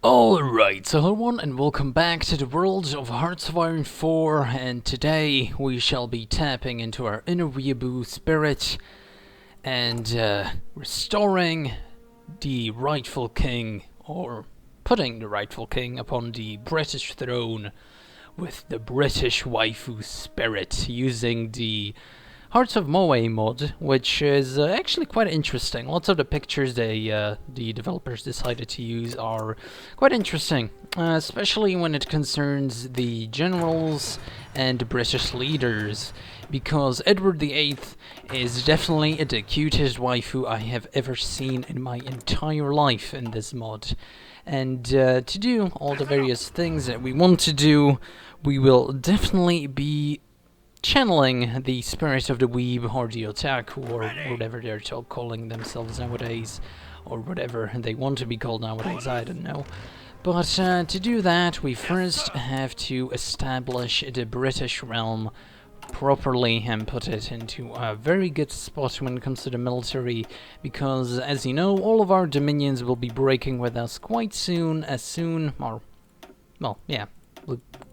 Alright, so hello everyone and welcome back to the world of Hearts of Iron 4, and today we shall be tapping into our inner weeaboo spirit and restoring the rightful king, or putting the rightful king upon the British throne with the British waifu spirit using the Hearts of Moe mod, which is actually quite interesting. Lots of the pictures the developers decided to use are quite interesting, especially when it concerns the generals and British leaders, because Edward VIII is definitely the cutest waifu I have ever seen in my entire life in this mod. And to do all the various things that we want to do, we will definitely be channeling the spirit of the weeb or the otaku or whatever they're calling themselves nowadays, or whatever they want to be called nowadays, I don't know. But to do that, we first have to establish the British realm properly and put it into a very good spot when it comes to the military, because as you know, all of our dominions will be breaking with us quite soon,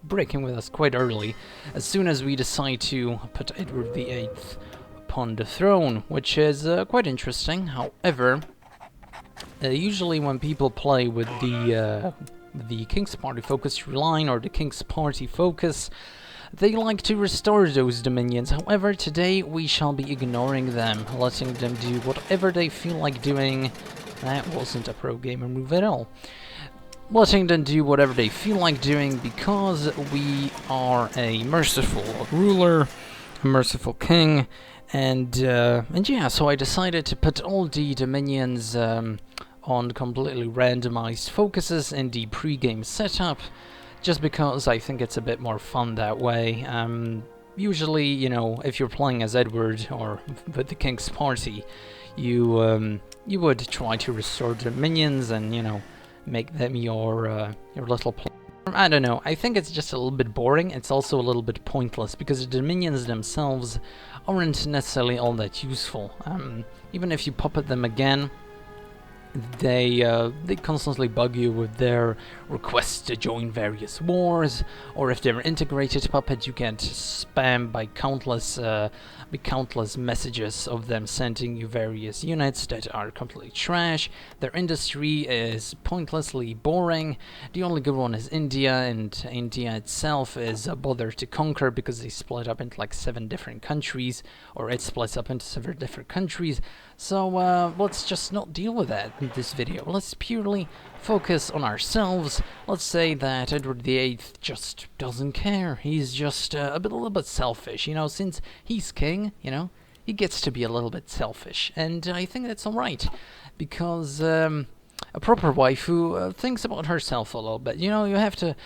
breaking with us quite early, as soon as we decide to put Edward VIII upon the throne, which is quite interesting. However, usually when people play with the King's Party focus line or the King's Party focus, they like to restore those dominions. However, today we shall be ignoring them, letting them do whatever they feel like doing. That wasn't a pro gamer move at all. Letting them do whatever they feel like doing, because we are a merciful ruler, a merciful king, and yeah, so I decided to put all the dominions on completely randomized focuses in the pre-game setup, just because I think it's a bit more fun that way. Usually, you know, if you're playing as Edward or with the King's Party, you would try to restore dominions and, you know, make them your little I don't know, I think it's just a little bit boring. It's also a little bit pointless, because the dominions themselves aren't necessarily all that useful. Even if you puppet them again, they constantly bug you with their requests to join various wars, or if they're integrated puppet, you get spammed by countless messages of them sending you various units that are completely trash. Their industry is pointlessly boring. The only good one is India, and India itself is a bother to conquer because they split up into like 7 different countries, or it splits up into 7 different countries. So let's just not deal with that in this video. Let's purely focus on ourselves. Let's say that Edward VIII just doesn't care. He's just a little bit selfish, you know, since he's king, you know, he gets to be a little bit selfish, and I think that's alright, because a proper waifu thinks about herself a little bit. You know, you have to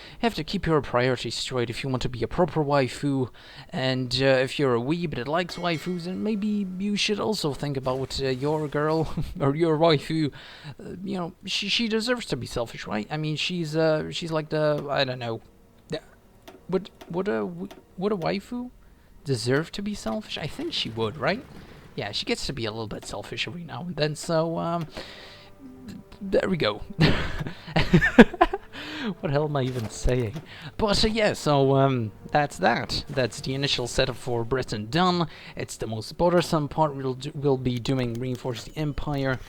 keep your priorities straight if you want to be a proper waifu, and if you're a weeb that likes waifus, then maybe you should also think about your girl or your waifu. You know, she deserves to be selfish, right? I mean, she's like the, I don't know, would a waifu deserve to be selfish? I think she would, right? Yeah, she gets to be a little bit selfish every now and then, so there we go. What the hell am I even saying? But yeah, so that's that. That's the initial setup for Britain done. It's the most bothersome part. We'll be doing Reinforce the Empire,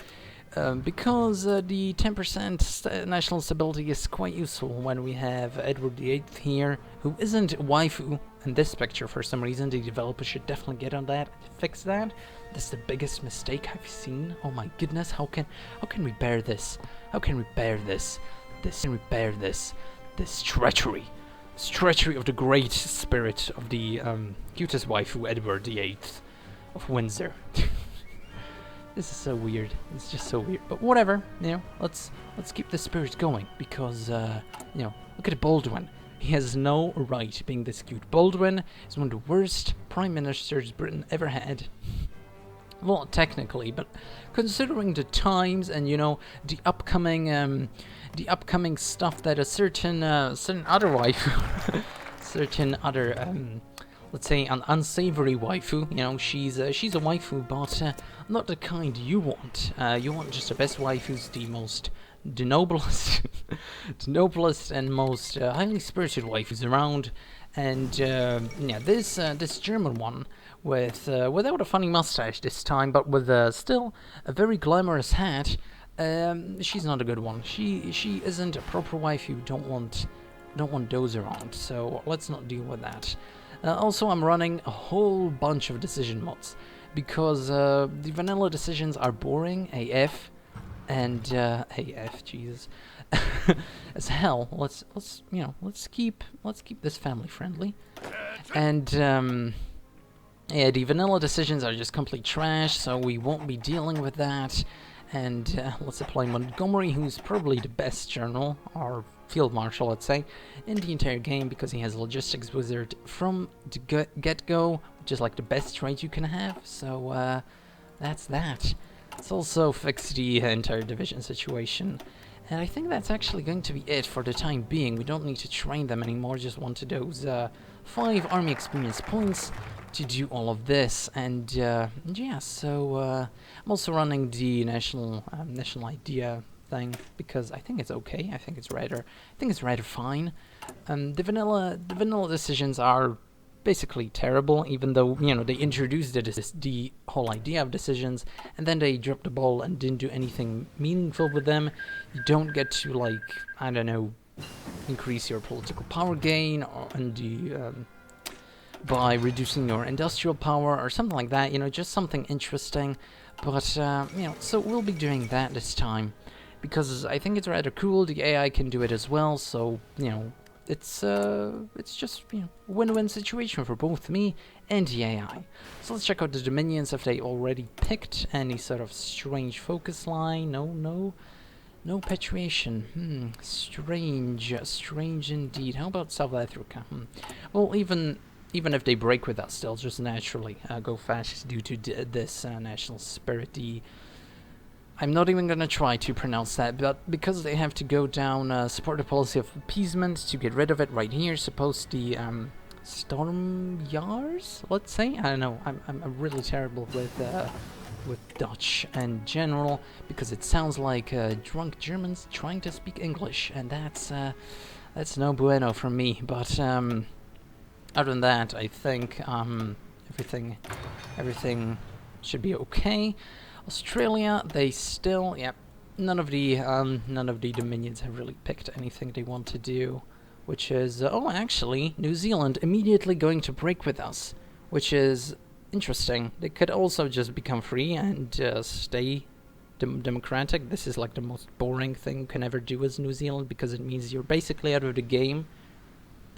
because the 10% national stability is quite useful when we have Edward VIII here, who isn't waifu in this picture for some reason. The developer should definitely get on that, fix that. That's the biggest mistake I've seen. Oh my goodness, how can we bear this? How can we bear this? This treachery. This treachery of the great spirit of the cutest waifu, Edward VIII of Windsor. This is so weird. It's just so weird. But whatever, you know, let's keep the spirit going, because you know, look at Baldwin. He has no right being this cute. Baldwin is one of the worst prime ministers Britain ever had. Well, technically, but considering the times and, you know, the upcoming stuff that a certain other wife, certain other let's say, an unsavory waifu. You know, she's a waifu, but not the kind you want. You want just the best waifus, the noblest, the noblest and most highly spirited waifus around. And yeah, this German one with without a funny mustache this time, but with still a very glamorous hat. She's not a good one. She isn't a proper wife. You don't want those around. So let's not deal with that. Also, I'm running a whole bunch of decision mods because the vanilla decisions are boring AF, and AF, Jesus, as hell. Let's keep this family friendly, and yeah, the vanilla decisions are just complete trash. So we won't be dealing with that. And let's apply Montgomery, who's probably the best general, or field marshal, let's say, in the entire game, because he has logistics wizard from the get-go, which is like the best trait you can have. So that's that. Let's also fix the entire division situation. And I think that's actually going to be it for the time being. We don't need to train them anymore, just wanted those 5 army experience points to do all of this. And yeah, so I'm also running the national idea thing because I think it's okay. I think it's rather fine. The vanilla decisions are basically terrible, even though, you know, they introduced the whole idea of decisions, and then they dropped the ball and didn't do anything meaningful with them. You don't get to, like, I don't know, increase your political power gain by reducing your industrial power or something like that, you know, just something interesting. But you know, so we'll be doing that this time because I think it's rather cool. The AI can do it as well, so, you know, it's just, you know, win-win situation for both me and the AI. So let's check out the Dominions if they already picked any sort of strange focus line. No patriation. Strange indeed. How about South Africa? Well, even if they break with us, they'll just naturally go fascist due to this national spirit. I'm not even going to try to pronounce that, but because they have to go down support the policy of appeasement to get rid of it right here, suppose the Storm Yars, let's say? I don't know, I'm really terrible with Dutch in general, because it sounds like drunk Germans trying to speak English, and that's no bueno for me, but other than that, I think everything should be okay. Australia, they still, yep, none of the Dominions have really picked anything they want to do, which is, oh, actually, New Zealand immediately going to break with us, which is interesting. They could also just become free and stay democratic. This is like the most boring thing you can ever do as New Zealand, because it means you're basically out of the game,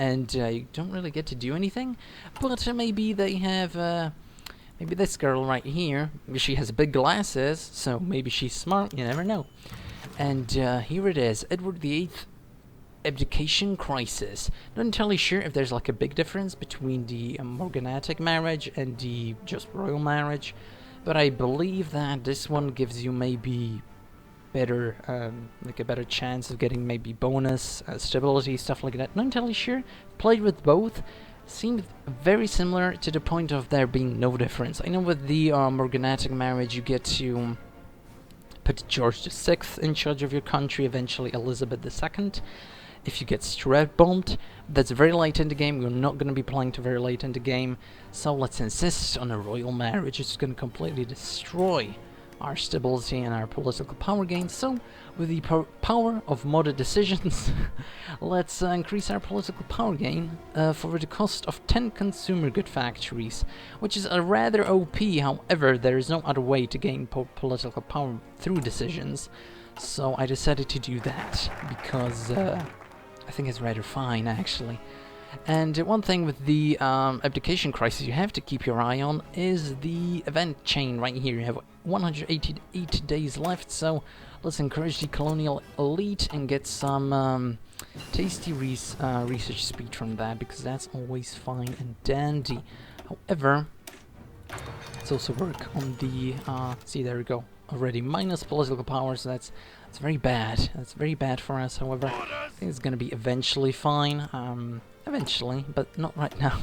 and you don't really get to do anything. But maybe they have, maybe this girl right here, she has big glasses, so maybe she's smart, you never know. And here it is, Edward VIII abdication crisis. Not entirely sure if there's like a big difference between the morganatic marriage and the just royal marriage, but I believe that this one gives you maybe better, like a better chance of getting maybe bonus, stability, stuff like that. Not entirely sure. Played with both. Seemed very similar to the point of there being no difference. I know with the morganatic marriage you get to put George VI in charge of your country, eventually Elizabeth II. If you get strat bombed, that's very late in the game. We're not going to be playing to very late in the game, so let's insist on a royal marriage. It's going to completely destroy our stability and our political power gain. So, with the power of modded decisions, let's increase our political power gain for the cost of 10 consumer good factories, which is a rather OP. However, there is no other way to gain political power through decisions, so I decided to do that because I think it's rather fine, actually. And one thing with the abdication crisis you have to keep your eye on is the event chain right here. You have 188 days left, so let's encourage the colonial elite and get some tasty research speed from that, because that's always fine and dandy. However, let's also work on the, see, there we go, already minus political power, so that's very bad. That's very bad for us. However, I think it's going to be eventually fine. Eventually, but not right now.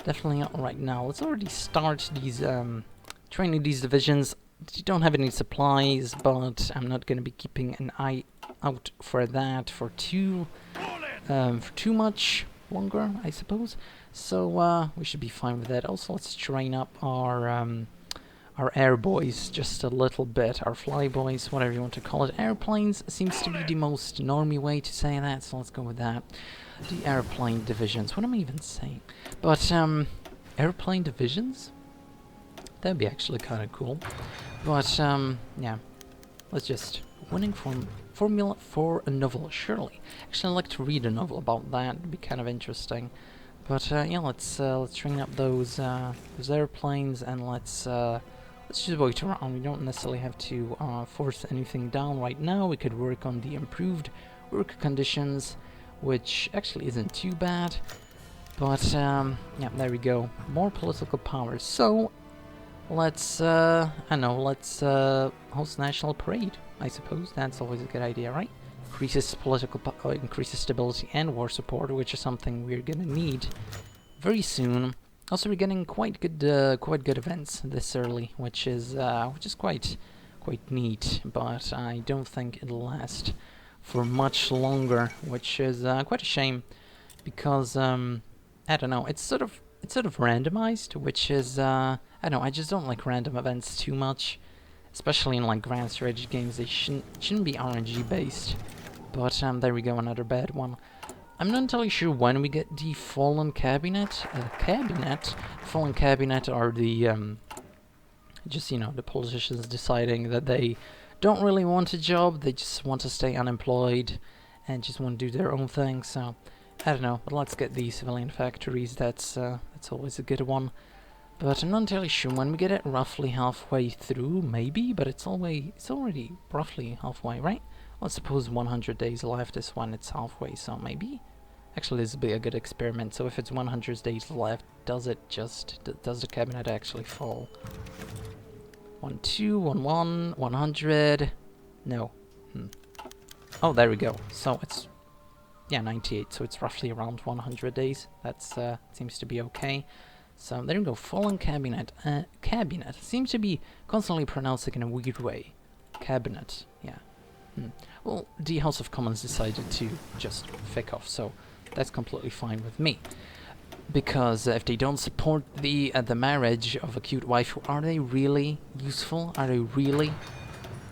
Definitely not right now. Let's already start these training these divisions. You don't have any supplies, but I'm not going to be keeping an eye out for that for too much longer, I suppose. So we should be fine with that. Also, let's train up our air boys just a little bit, our fly boys, whatever you want to call it. Airplanes seems to be the most normie way to say that, so let's go with that. The airplane divisions. What am I even saying? But airplane divisions? That'd be actually kind of cool. But yeah, let's just winning formula for a novel. Surely, actually, I'd like to read a novel about that. It'd be kind of interesting. But yeah, let's train up those airplanes, and let's just wait around. We don't necessarily have to force anything down right now. We could work on the improved work conditions, which actually isn't too bad. But yeah, there we go. More political powers. So let's let's host national parade. I suppose that's always a good idea, right? Increases political increases stability and war support, which is something we're gonna need very soon. Also, we're getting quite good events this early, which is quite neat. But I don't think it'll last for much longer, which is quite a shame, because I don't know. It's sort of randomized, which is I don't know. I just don't like random events too much, especially in like grand strategy games. They shouldn't be RNG based. But there we go, another bad one. I'm not entirely sure when we get the Fallen Cabinet. Fallen Cabinet are the, just, you know, the politicians deciding that they don't really want a job, they just want to stay unemployed and just want to do their own thing, so I don't know. But let's get the civilian factories, that's always a good one. But I'm not entirely sure when we get it, roughly halfway through, maybe, but it's already roughly halfway, right? Well, suppose 100 days left is when it's halfway, so maybe? Actually, this would be a good experiment. So if it's 100 days left, does the cabinet actually fall? 1, 2, 1, 1, 100... No. Oh, there we go. So it's... yeah, 98, so it's roughly around 100 days. That's, seems to be okay. So there we go, Fallen Cabinet. Cabinet seems to be constantly pronounced like in a weird way. Cabinet, yeah. Well, the House of Commons decided to just fick off, so that's completely fine with me. Because if they don't support the marriage of a cute wife, are they really useful? Are they really,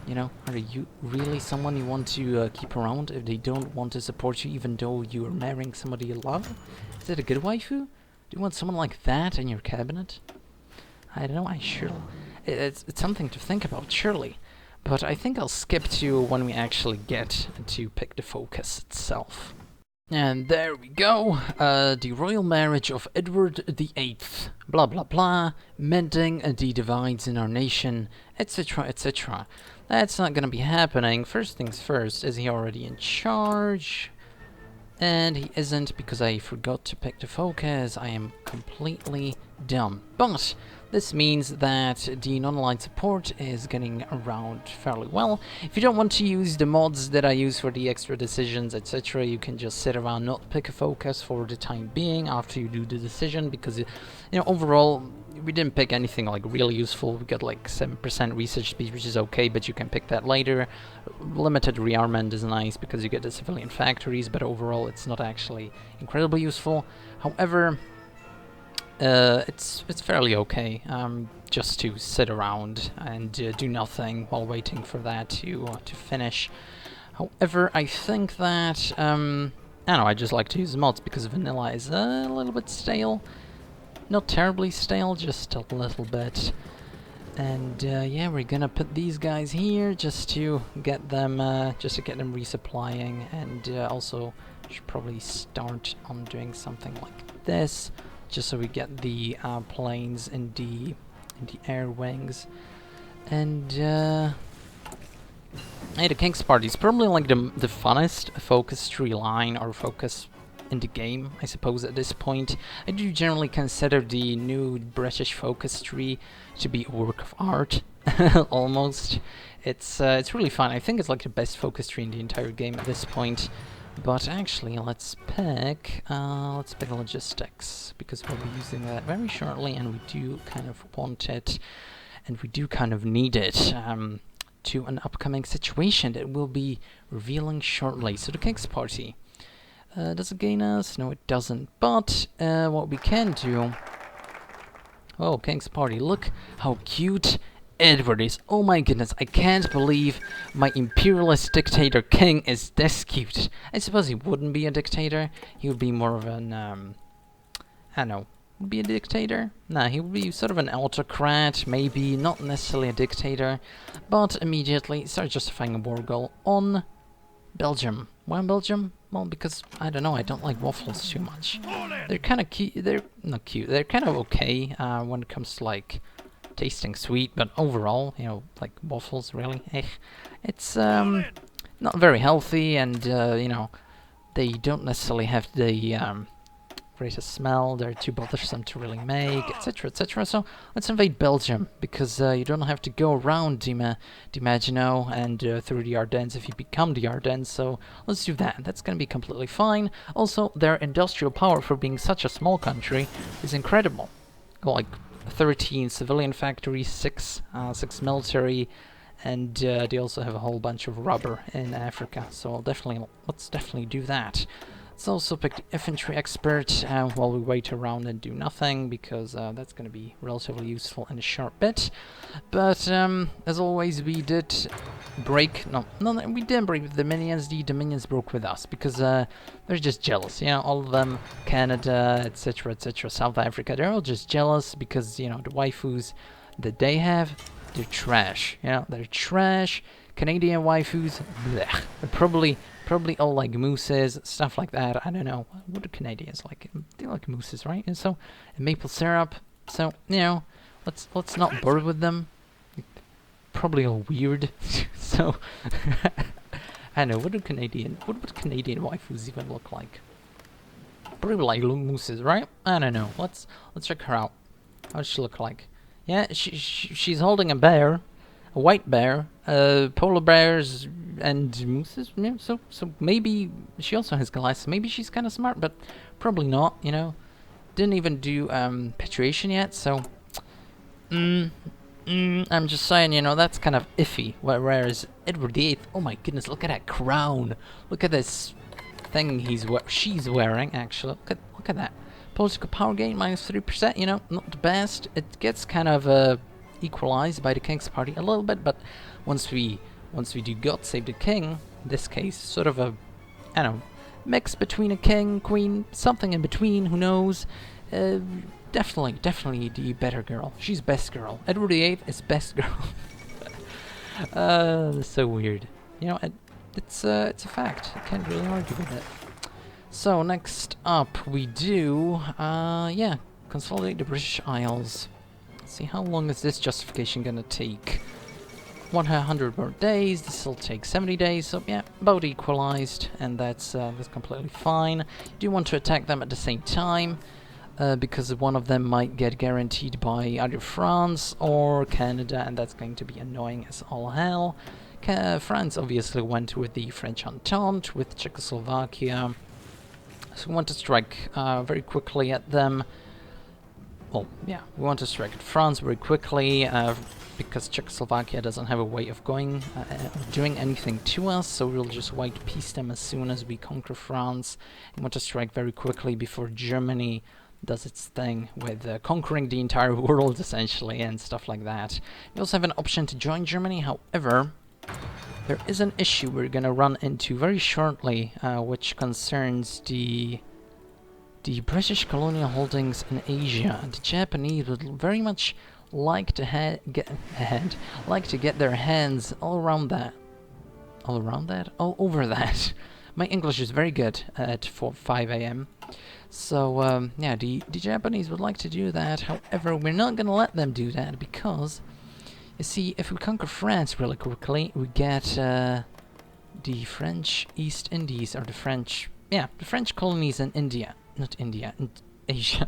you know, are you really someone you want to keep around if they don't want to support you even though you are marrying somebody you love? Is it a good waifu? Do you want someone like that in your cabinet? I don't know, it's something to think about, surely. But I think I'll skip to when we actually get to pick the focus itself. And there we go, the royal marriage of Edward VIII, blah blah blah, mending the divides in our nation, etc, etc. That's not gonna be happening. First things first, is he already in charge? And he isn't, because I forgot to pick the focus. I am completely dumb. But this means that the non-aligned support is getting around fairly well. If you don't want to use the mods that I use for the extra decisions, etc., you can just sit around, not pick a focus for the time being after you do the decision, because, you know, overall, we didn't pick anything like really useful. We got like 7% research speed, which is okay, but you can pick that later. Limited rearmament is nice because you get the civilian factories, but overall it's not actually incredibly useful. However, it's fairly okay just to sit around and do nothing while waiting for that to finish. However, I think that I don't know, I just like to use mods because vanilla is a little bit stale. Not terribly stale, just a little bit. And yeah, we're gonna put these guys here just to get them resupplying, and also should probably start on doing something like this, just so we get the planes in the air wings. And hey, the King's Party is probably like the funnest focus tree line or focus in the game, I suppose, at this point. I do generally consider the new British focus tree to be a work of art, almost. It's really fun. I think it's like the best focus tree in the entire game at this point. But actually, let's pick logistics, because we'll be using that very shortly, and we do kind of want it, and we do kind of need it to an upcoming situation that we'll be revealing shortly. So the King's Party. Does it gain us? No, it doesn't. But what we can do... Oh, King's Party. Look how cute Edward is. Oh my goodness, I can't believe my imperialist dictator king is this cute. I suppose he wouldn't be a dictator. He would be more of an, I don't know, would be a dictator? Nah, he would be sort of an autocrat, maybe, not necessarily a dictator. But immediately start justifying a war goal on Belgium. Why Belgium? Well, because, I don't know, I don't like waffles too much. They're kind of cute, they're not cute, they're kind of okay when it comes to, like, tasting sweet, but overall, you know, like waffles, really, it's not very healthy, and you know, they don't necessarily have the greatest smell. They're too bothersome to really make, etc., etc. So let's invade Belgium, because you don't have to go around Maginot and through the Ardennes if you become the Ardennes. So let's do that. That's going to be completely fine. Also, their industrial power for being such a small country is incredible. Like 13 civilian factories, 6 military, and they also have a whole bunch of rubber in Africa. So let's definitely do that. Let's also pick the infantry expert while we wait around and do nothing, because that's going to be relatively useful in a short bit. But as always, we did break. No, we didn't break with the Dominions. The Dominions broke with us because they're just jealous. You know, all of them, Canada, etc., etc., South Africa. They're all just jealous because, you know, the waifus that they have, they're trash. You know, they're trash. Canadian waifus, blech. They're probably all like mousses, stuff like that. I don't know. What do Canadians like? They like mousses, right? And so, and maple syrup. So, you know, let's not bore with them. Probably all weird. So, I don't know. What would Canadian waifus even look like? Probably like mousses, right? I don't know. Let's check her out. How does she look like? Yeah, she's holding a bear. A white bear, polar bears, and mooses. Yeah, so maybe she also has glasses. Maybe she's kind of smart, but probably not. You know, didn't even do perpetuation yet. So, I'm just saying. You know, that's kind of iffy. Whereas Edward VIII, oh my goodness, look at that crown. Look at this thing she's wearing. Actually, look at that. Political power gain -3%. You know, not the best. It gets kind of equalized by the King's Party a little bit, but once we do God Save the King, in this case, sort of a, I don't know, mix between a king, queen, something in between, who knows, definitely the better girl. She's best girl. Edward VIII is best girl. So weird. You know, it's a fact. I can't really argue with it. So, next up, we do, yeah, consolidate the British Isles. See, how long is this justification gonna take? 100 more days. This will take 70 days. So yeah, about equalized, and that's completely fine. You do want to attack them at the same time, because one of them might get guaranteed by either France or Canada, and that's going to be annoying as all hell. France obviously went with the French Entente with Czechoslovakia, so we want to strike very quickly at them. Well, yeah, we want to strike at France very quickly, because Czechoslovakia doesn't have a way of doing anything to us, so we'll just white peace them as soon as we conquer France. We want to strike very quickly before Germany does its thing with conquering the entire world, essentially, and stuff like that. We also have an option to join Germany, however, there is an issue we're gonna run into very shortly, which concerns the British colonial holdings in Asia. The Japanese would very much like to get their hands all over that. My English is very good at 5 a.m. So yeah, the Japanese would like to do that. However, we're not gonna let them do that, because you see, if we conquer France really quickly, we get the French East Indies, or the French colonies in India. Not India, in Asia.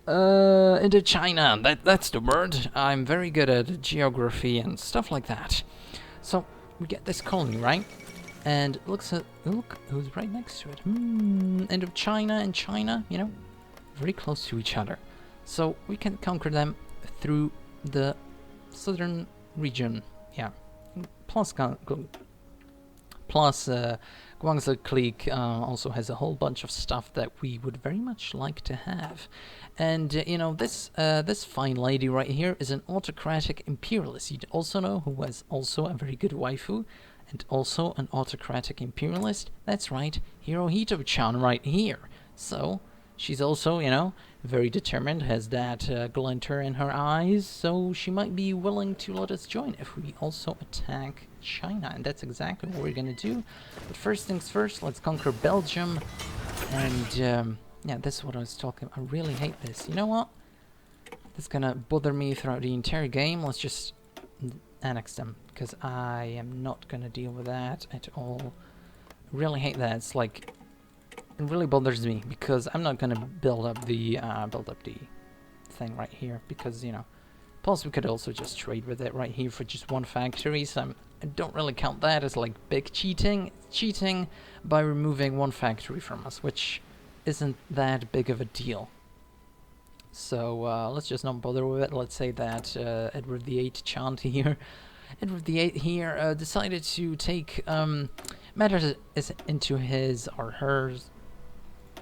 Indochina, that's the word. I'm very good at geography and stuff like that. So, we get this colony, right? And look who's right next to it. End of China and China, you know, very close to each other. So we can conquer them through the southern region. Yeah. Plus Guangzhou clique also has a whole bunch of stuff that we would very much like to have. And you know, this fine lady right here is an autocratic imperialist. You also know who was also a very good waifu and also an autocratic imperialist. That's right, Hirohito-chan right here. So she's also, you know, very determined, has that glinter in her eyes, so she might be willing to let us join if we also attack China, and that's exactly what we're gonna do. But first things first, let's conquer Belgium, and yeah, this is what I was talking about. I really hate this. You know what? This is gonna bother me throughout the entire game. Let's just annex them, because I am not gonna deal with that at all. I really hate that. It's like, it really bothers me, because I'm not gonna build up the thing right here, because, you know, plus we could also just trade with it right here for just one factory, so I don't really count that as like big cheating. It's cheating by removing one factory from us, which isn't that big of a deal. So let's just not bother with it. Let's say that Edward VIII chant here, Edward VIII here decided to take matters into his or hers.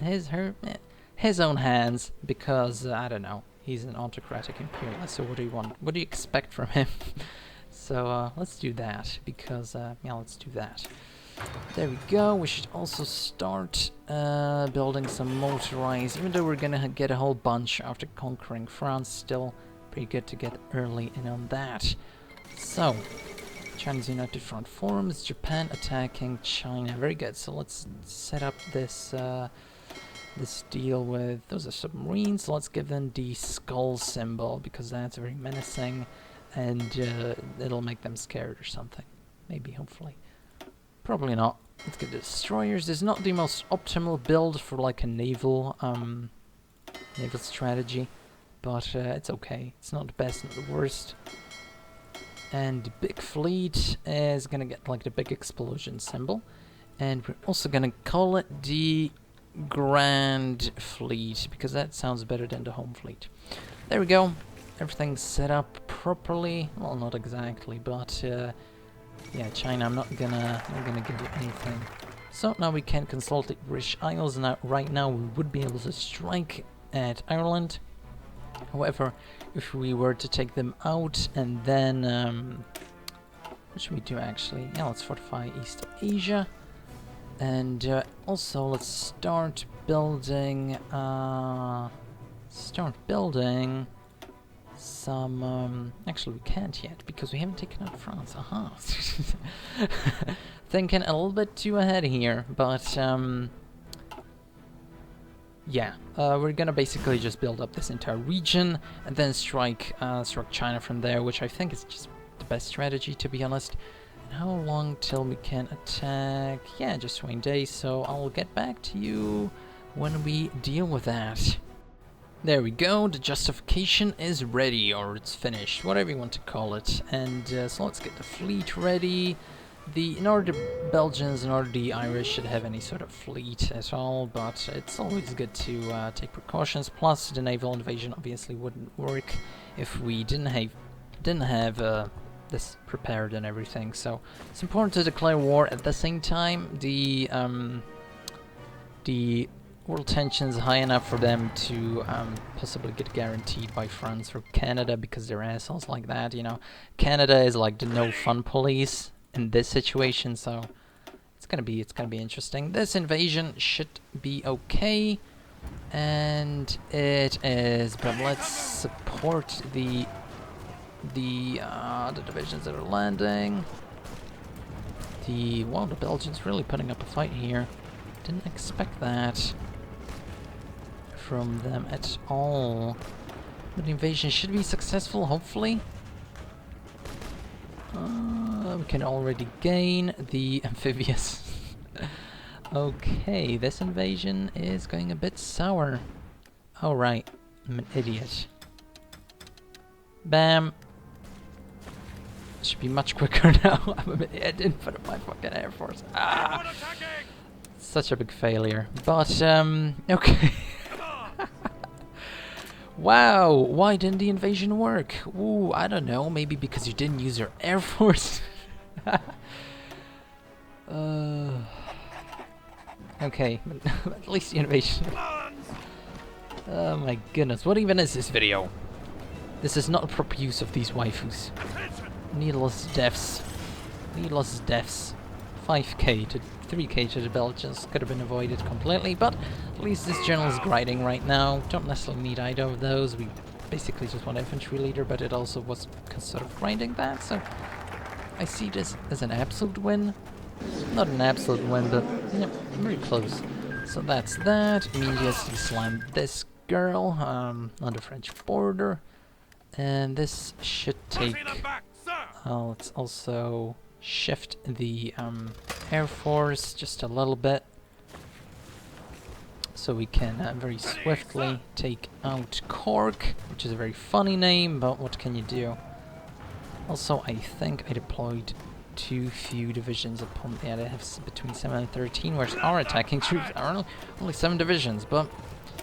His own hands, because I don't know, he's an autocratic imperialist, so what do you want? What do you expect from him? So let's do that, because yeah, let's do that. There we go. We should also start building some motorized, even though we're gonna get a whole bunch after conquering France. Still pretty good to get early in on that. So Chinese United Front forms, Japan attacking China. Very good. So let's set up this this deal with, those are submarines. Let's give them the skull symbol, because that's very menacing, and it'll make them scared or something. Maybe, hopefully. Probably not. Let's get the destroyers. This is not the most optimal build for like a naval strategy, but it's okay. It's not the best, not the worst. And the big fleet is gonna get like the big explosion symbol, and we're also gonna call it the Grand Fleet, because that sounds better than the home fleet. There we go. Everything's set up properly. Well, not exactly, but yeah, China, I'm not gonna give you anything. So now we can consult the British Isles. Now, right now, we would be able to strike at Ireland. However, if we were to take them out and then what should we do actually? Yeah, let's fortify East Asia. And also, let's start building some. Actually, we can't yet because we haven't taken out France. Aha! Thinking a little bit too ahead here, but yeah, we're gonna basically just build up this entire region and then strike China from there, which I think is just the best strategy, to be honest. How long till we can attack? Yeah, just 20 days, so I'll get back to you when we deal with that. There we go, the justification is ready, or it's finished, whatever you want to call it. And so let's get the fleet ready. Nor the Belgians nor the Irish should have any sort of fleet at all, but it's always good to take precautions. Plus, the naval invasion obviously wouldn't work if we didn't have this prepared and everything. So it's important to declare war. At the same time, the world tension's high enough for them to possibly get guaranteed by France or Canada, because they're assholes like that. You know, Canada is like the no fun police in this situation, so it's gonna be interesting. This invasion should be okay, and it is. But let's support the divisions that are landing. The Belgians really putting up a fight here. Didn't expect that from them at all. But the invasion should be successful, hopefully. We can already gain the amphibious. Okay, this invasion is going a bit sour. Oh right, I'm an idiot. Bam. Should be much quicker now. I didn't put up my fucking Air Force. Ah! Such a big failure. But, okay. Wow, why didn't the invasion work? Ooh, I don't know. Maybe because you didn't use your Air Force. Okay, at least the invasion. Oh my goodness, what even is this video? This is not a proper use of these waifus. Needless deaths. Needless deaths. 5k to 3k to the Belgians could have been avoided completely, but at least this general is grinding right now. Don't necessarily need either of those. We basically just want infantry leader, but it also was sort of grinding that, so I see this as an absolute win. Not an absolute win, but yeah, very close. So that's that. Immediately slam this girl on the French border. And this should take... let's also shift the Air Force just a little bit. So we can very swiftly take out Cork, which is a very funny name, but what can you do? Also, I think I deployed too few divisions upon the they have between 7 and 13, whereas our attacking troops are only 7 divisions, but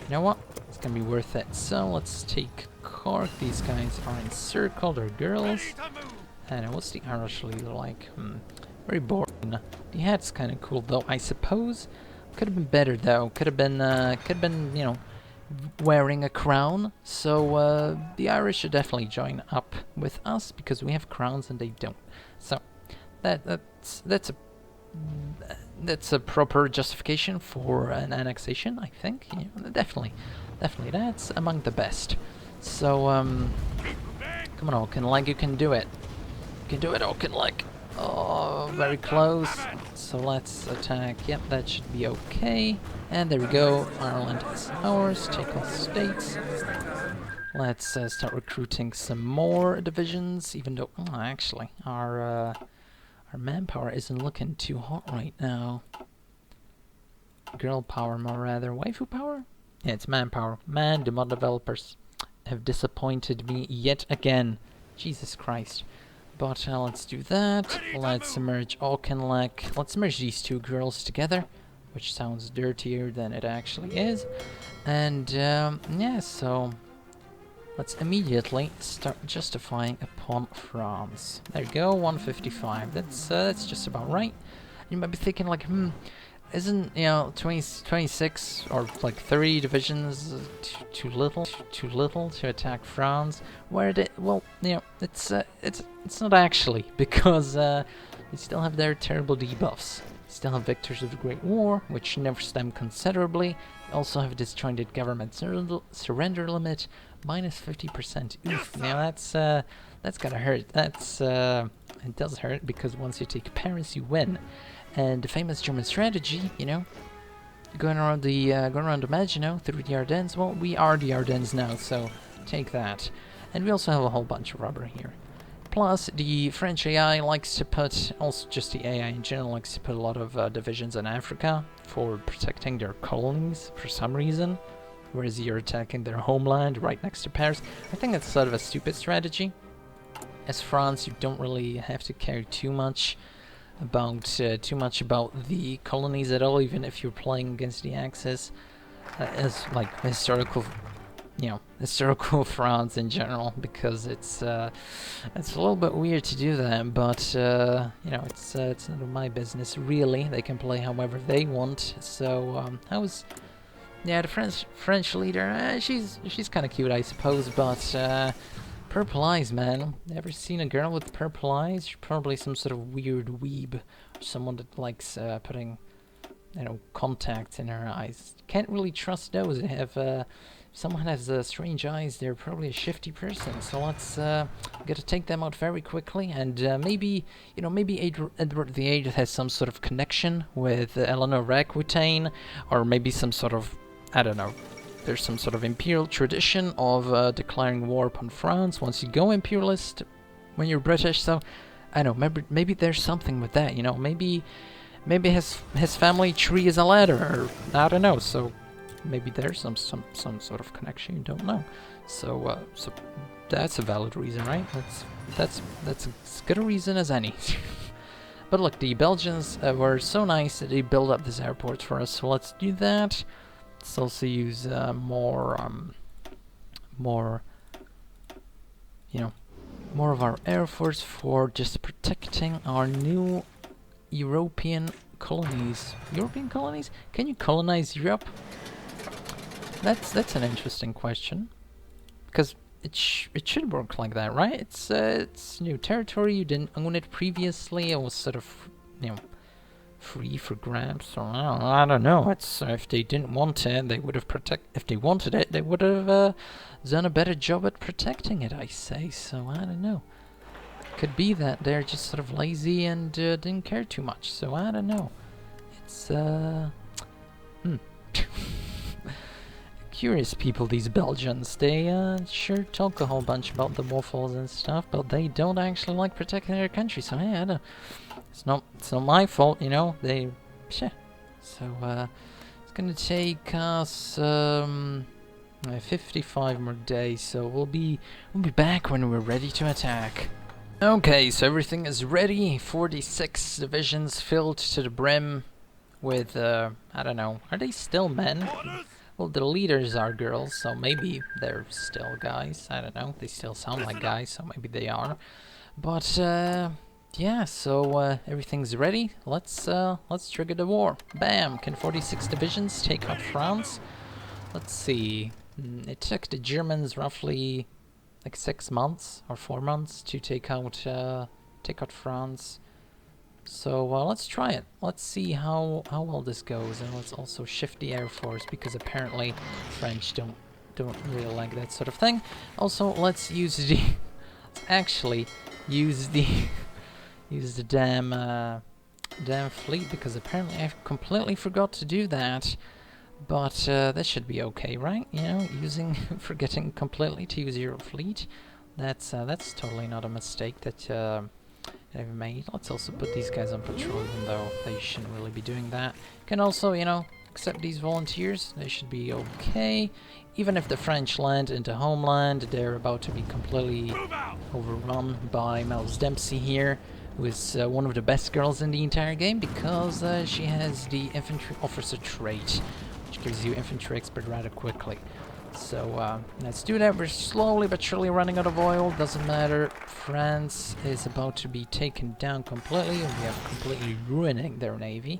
you know what? It's gonna be worth it. So let's take Cork. These guys are encircled, they're girls. And what's the Irish leader like? Very boring. The hat's kind of cool though, I suppose. Could have been better though. Could have been, you know, wearing a crown. So the Irish should definitely join up with us because we have crowns and they don't. So that's a proper justification for an annexation, I think. Yeah, definitely that's among the best. So come on, Auchinleck, you can do it. You can do it, Auchinleck. Oh, very close. So let's attack. Yep, that should be okay. And there we go. Ireland is ours. Take all states. Let's start recruiting some more divisions. Even though, actually, our manpower isn't looking too hot right now. Girl power, more rather. Waifu power? Yeah, it's manpower. Man, the mod developers have disappointed me yet again. Jesus Christ. But let's do that. Let's merge Auchinleck. Let's merge these two girls together, which sounds dirtier than it actually is. And yeah, so let's immediately start justifying upon France. There you go, 155. That's just about right. You might be thinking like, isn't, you know, 26 or like 30 divisions too little to attack France? Well, you know, it's not actually, because they still have their terrible debuffs. They still have Victors of the Great War, which nerfs them considerably. They also have a disjointed government surrender limit, minus 50%. Oof, now that's gotta hurt. It does hurt, because once you take Paris, you win. And the famous German strategy, you know, going around the Maginot through the Ardennes. Well, we are the Ardennes now, so take that. And we also have a whole bunch of rubber here. Plus, the French AI likes to put, also just the AI in general, likes to put a lot of divisions in Africa for protecting their colonies for some reason, whereas you're attacking their homeland right next to Paris. I think that's sort of a stupid strategy. As France, you don't really have to care too much about the colonies at all, even if you're playing against the Axis, as like historical, you know, historical France in general, because it's a little bit weird to do that. But you know, it's none of my business really. They can play however they want. So yeah, the French leader. She's kind of cute, I suppose, but. Purple eyes, man. Ever seen a girl with purple eyes? She's probably some sort of weird weeb. Or someone that likes putting, you know, contacts in her eyes. Can't really trust those. They have, if someone has strange eyes, they're probably a shifty person. So let's gotta take them out very quickly. And maybe, you know, maybe Edward VIII has some sort of connection with Eleanor of Aquitaine. Or maybe some sort of, I don't know. There's some sort of imperial tradition of declaring war upon France once you go imperialist when you're British. So I don't know, maybe there's something with that, you know. Maybe his family tree is a ladder, or I don't know. So maybe there's some sort of connection, you don't know. So that's a valid reason, right? That's as good a reason as any. But look, the Belgians were so nice that they built up this airport for us, so let's do that. Let's also use more, you know, more of our air force for just protecting our new European colonies. European colonies? Can you colonize Europe? That's an interesting question, because it should work like that, right? It's new territory. You didn't own it previously. It was sort of, you know, free for grabs. So I don't know. It's if they didn't want it, they would have If they wanted it, they would have done a better job at protecting it, I say. So I don't know. Could be that they're just sort of lazy and didn't care too much. So I don't know. It's curious people, these Belgians. They sure talk a whole bunch about the waffles and stuff, but they don't actually like protecting their country. So hey, I don't. It's not my fault, you know. They, So it's gonna take us 55 more days. So we'll be back when we're ready to attack. Okay, so everything is ready. 46 divisions filled to the brim with I don't know. Are they still men? Well, the leaders are girls, so maybe they're still guys. I don't know. They still sound like guys, so maybe they are. But yeah, so everything's ready. Let's trigger the war. Bam! Can 46 divisions take out France? Let's see. It took the Germans roughly like 6 months or 4 months to take out France. So let's try it. Let's see how well this goes, and let's also shift the air force, because apparently French don't really like that sort of thing. Also, let's use the let's actually use the damn fleet, because apparently I completely forgot to do that. But that should be okay, right? You know, forgetting completely to use your fleet. That's totally not a mistake that I've made. Let's also put these guys on patrol, even though they shouldn't really be doing that. Can also, you know, accept these volunteers. They should be okay. Even if the French land into homeland, they're about to be completely overrun by Miles Dempsey here, who is one of the best girls in the entire game, because she has the infantry officer trait, which gives you infantry expert rather quickly. So let's do that. We're slowly but surely running out of oil. Doesn't matter. France is about to be taken down completely, and we are completely ruining their navy.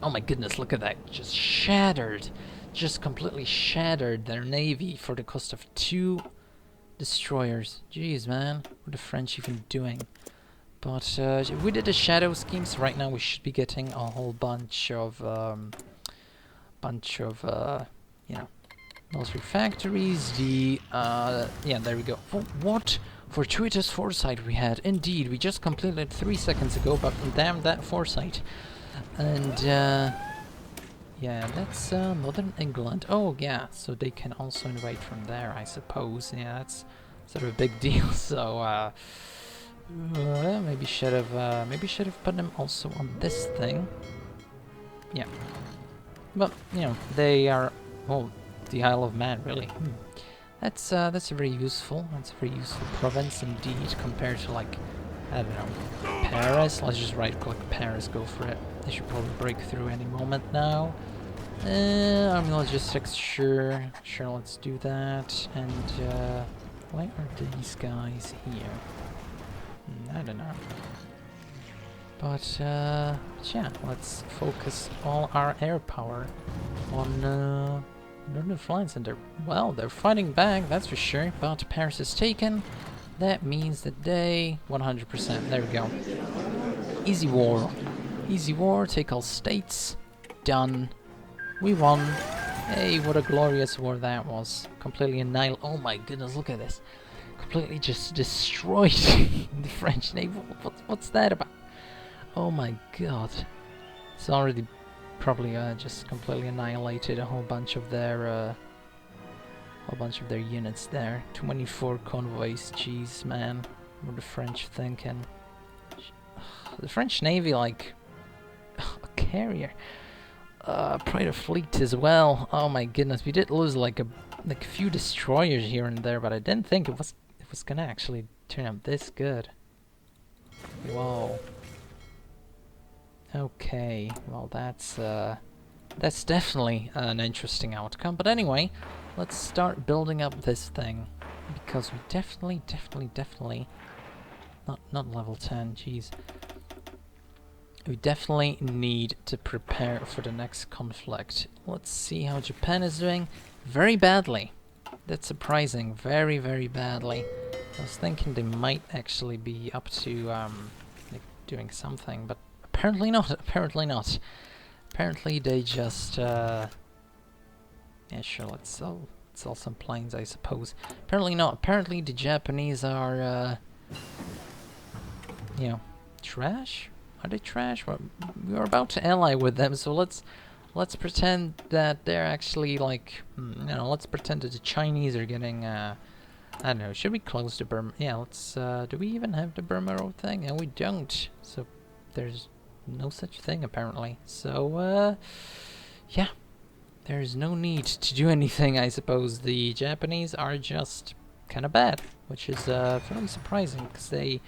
Oh my goodness, look at that. Just shattered. Just completely shattered their navy for the cost of 2 destroyers. Jeez, man. What are the French even doing? But we did a shadow scheme, so right now we should be getting a whole bunch of you know, military factories. Yeah, there we go. What fortuitous foresight we had. Indeed, we just completed 3 seconds ago, but damn that foresight. And yeah, that's Northern England. Oh yeah, so they can also invade from there, I suppose. Yeah, that's sort of a big deal. So maybe should have put them also on this thing. Yeah, but you know, they are, oh, the Isle of Man, really. That's a very useful. That's a very useful province indeed, compared to, like, I don't know, Paris. Let's just right-click Paris, go for it. They should probably break through any moment now. Army logistics, sure, let's do that. And why are these guys here? I don't know. But yeah, let's focus all our air power on Northern France, and they're fighting back, that's for sure. But Paris is taken. That means that they 100%. There we go. Easy war. Easy war. Take all states. Done. We won. Hey, what a glorious war that was. Completely annihilated. Oh my goodness, look at this. Completely just destroyed the French navy. What's that about? Oh my god. It's already probably just completely annihilated a whole bunch of their units there. 24 convoys. Jeez, man. What are the French thinking? The French navy, like, a carrier. Pride of Fleet as well. Oh my goodness, we did lose like a few destroyers here and there, but I didn't think it was gonna actually turn out this good. Whoa. Okay, well that's definitely an interesting outcome. But anyway, let's start building up this thing, because we definitely not level 10. Jeez. We definitely need to prepare for the next conflict. Let's see how Japan is doing. Very badly. That's surprising. Very, very badly. I was thinking they might actually be up to like doing something, but apparently not. Apparently not. Apparently they just yeah, sure, let's sell some planes, I suppose. Apparently not. Apparently the Japanese are you know, trash? Are they trash? Well, we are about to ally with them, so let's pretend that they're actually like, you know, let's pretend that the Chinese are getting, I don't know, should we close the Burma? Yeah, let's, do we even have the Burma Road thing? And we don't, so there's no such thing apparently. So, yeah, there's no need to do anything, I suppose. The Japanese are just kind of bad, which is, fairly surprising, because they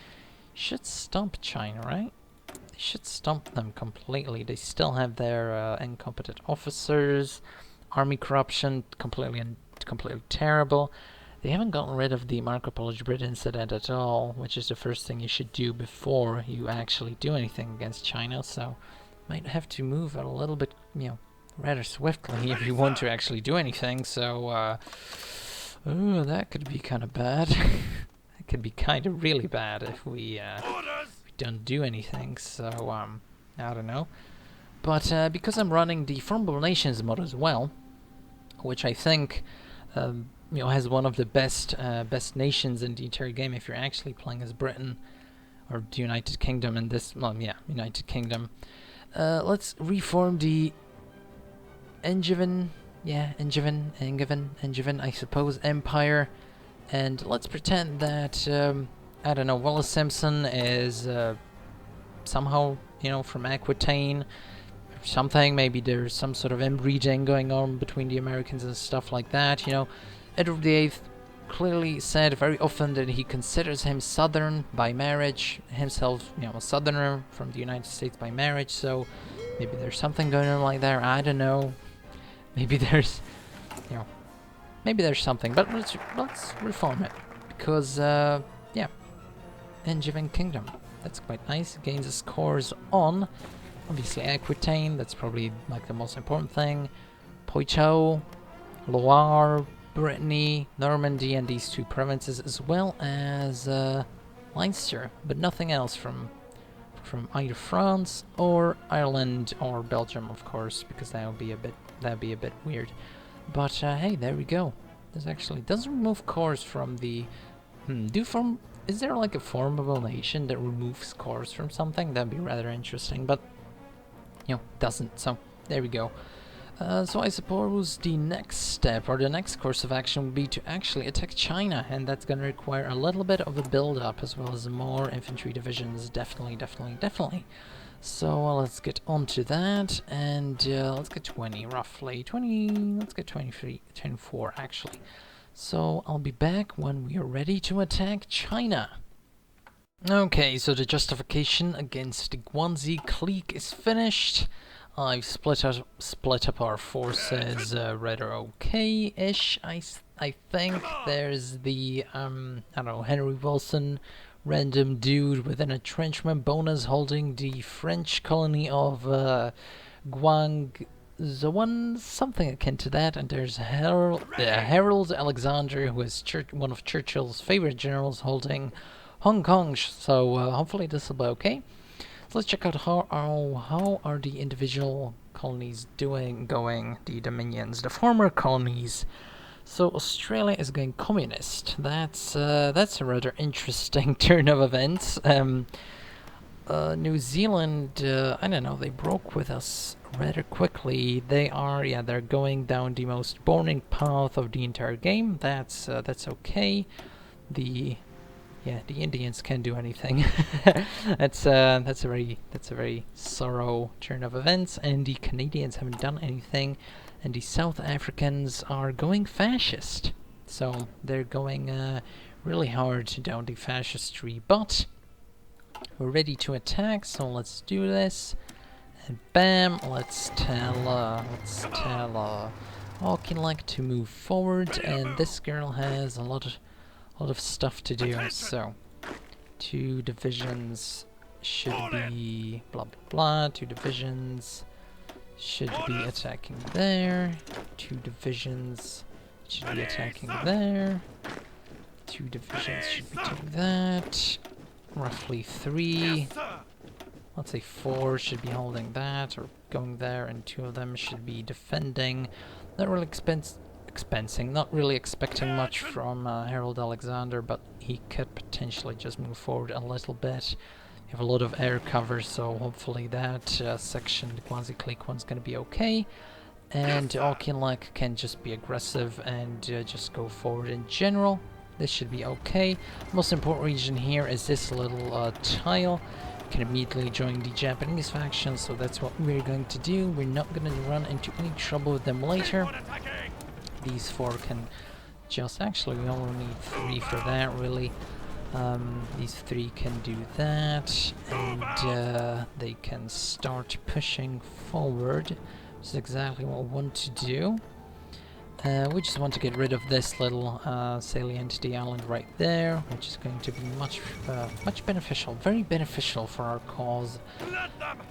should stomp China, right? They should stomp them completely. They still have their incompetent officers, army corruption, completely terrible. They haven't gotten rid of the Marco Polo Grid incident at all, which is the first thing you should do before you actually do anything against China. So, might have to move a little bit, you know, rather swiftly if you want to actually do anything. So, oh, that could be kind of bad. That could be kind of really bad if we don't do anything, so I don't know. But because I'm running the Formidable Nations mod as well, which I think you know, has one of the best nations in the entire game if you're actually playing as Britain or the United Kingdom in this, well, yeah, United Kingdom. Let's reform the Angevin, I suppose, Empire, and let's pretend that I don't know, Wallace Simpson is somehow, you know, from Aquitaine or something. Maybe there's some sort of inbreeding going on between the Americans and stuff like that, you know. Edward VIII clearly said very often that he considers him Southern by marriage, himself, you know, a Southerner from the United States by marriage, so maybe there's something going on like there, I don't know. Maybe there's, you know, maybe there's something, but let's reform it, because, yeah. Angevin Kingdom. That's quite nice. It gains scores on, obviously, Aquitaine. That's probably like the most important thing. Poitou, Loire, Brittany, Normandy, and these two provinces, as well as Leinster, but nothing else from either France or Ireland or Belgium, of course, because that'd be a bit weird. But hey, there we go. This actually does remove cores from the. Is there like a formidable nation that removes cores from something? That'd be rather interesting, but, you know, doesn't, so there we go. So I suppose the next step, or the next course of action, would be to actually attack China, and that's gonna require a little bit of a build-up, as well as more infantry divisions, definitely. So let's get on to that, and let's get 20, roughly. 20, let's get 23, 24, actually. So I'll be back when we are ready to attack China. Okay, so the justification against the Guanzi clique is finished. I've split up our forces rather okay-ish. I think there's the I don't know, Henry Wilson, random dude with an entrenchment bonus holding the French colony of Guangzhou, something akin to that, and there's Harold Alexander, who is one of Churchill's favorite generals, holding Hong Kong. So hopefully this will be okay. So let's check out how are the individual colonies going, the dominions, the former colonies. So Australia is going communist. That's a rather interesting turn of events. New Zealand, I don't know, they broke with us rather quickly. They're going down the most boring path of the entire game. That's okay. The Yeah, the Indians can't do anything. That's a very sorrow turn of events, and the Canadians haven't done anything, and the South Africans are going fascist. So they're going really hard down the fascist tree, but we're ready to attack. So let's do this, and bam! Let's tell Auchinleck to move forward, and this girl has a lot of stuff to do. So 2 divisions should be blah blah blah. 2 divisions should be attacking there. 2 divisions should be attacking there. 2 divisions should be doing that. Roughly 3. Let's say 4 should be holding that or going there, and 2 of them should be defending. Not really not really expecting much from Harold Alexander, but he could potentially just move forward a little bit. You have a lot of air cover, so hopefully that section, the quasi-clique one's going to be okay. And Auchinleck can just be aggressive and just go forward in general. This should be okay. Most important region here is this little tile. You can immediately join the Japanese faction, so that's what we're going to do. We're not going to run into any trouble with them later. These 4 can just... Actually, we only need 3 for that, really. These 3 can do that, and they can start pushing forward. Which is exactly what we want to do. We just want to get rid of this little salient to the island right there, which is going to be much beneficial, very beneficial for our cause.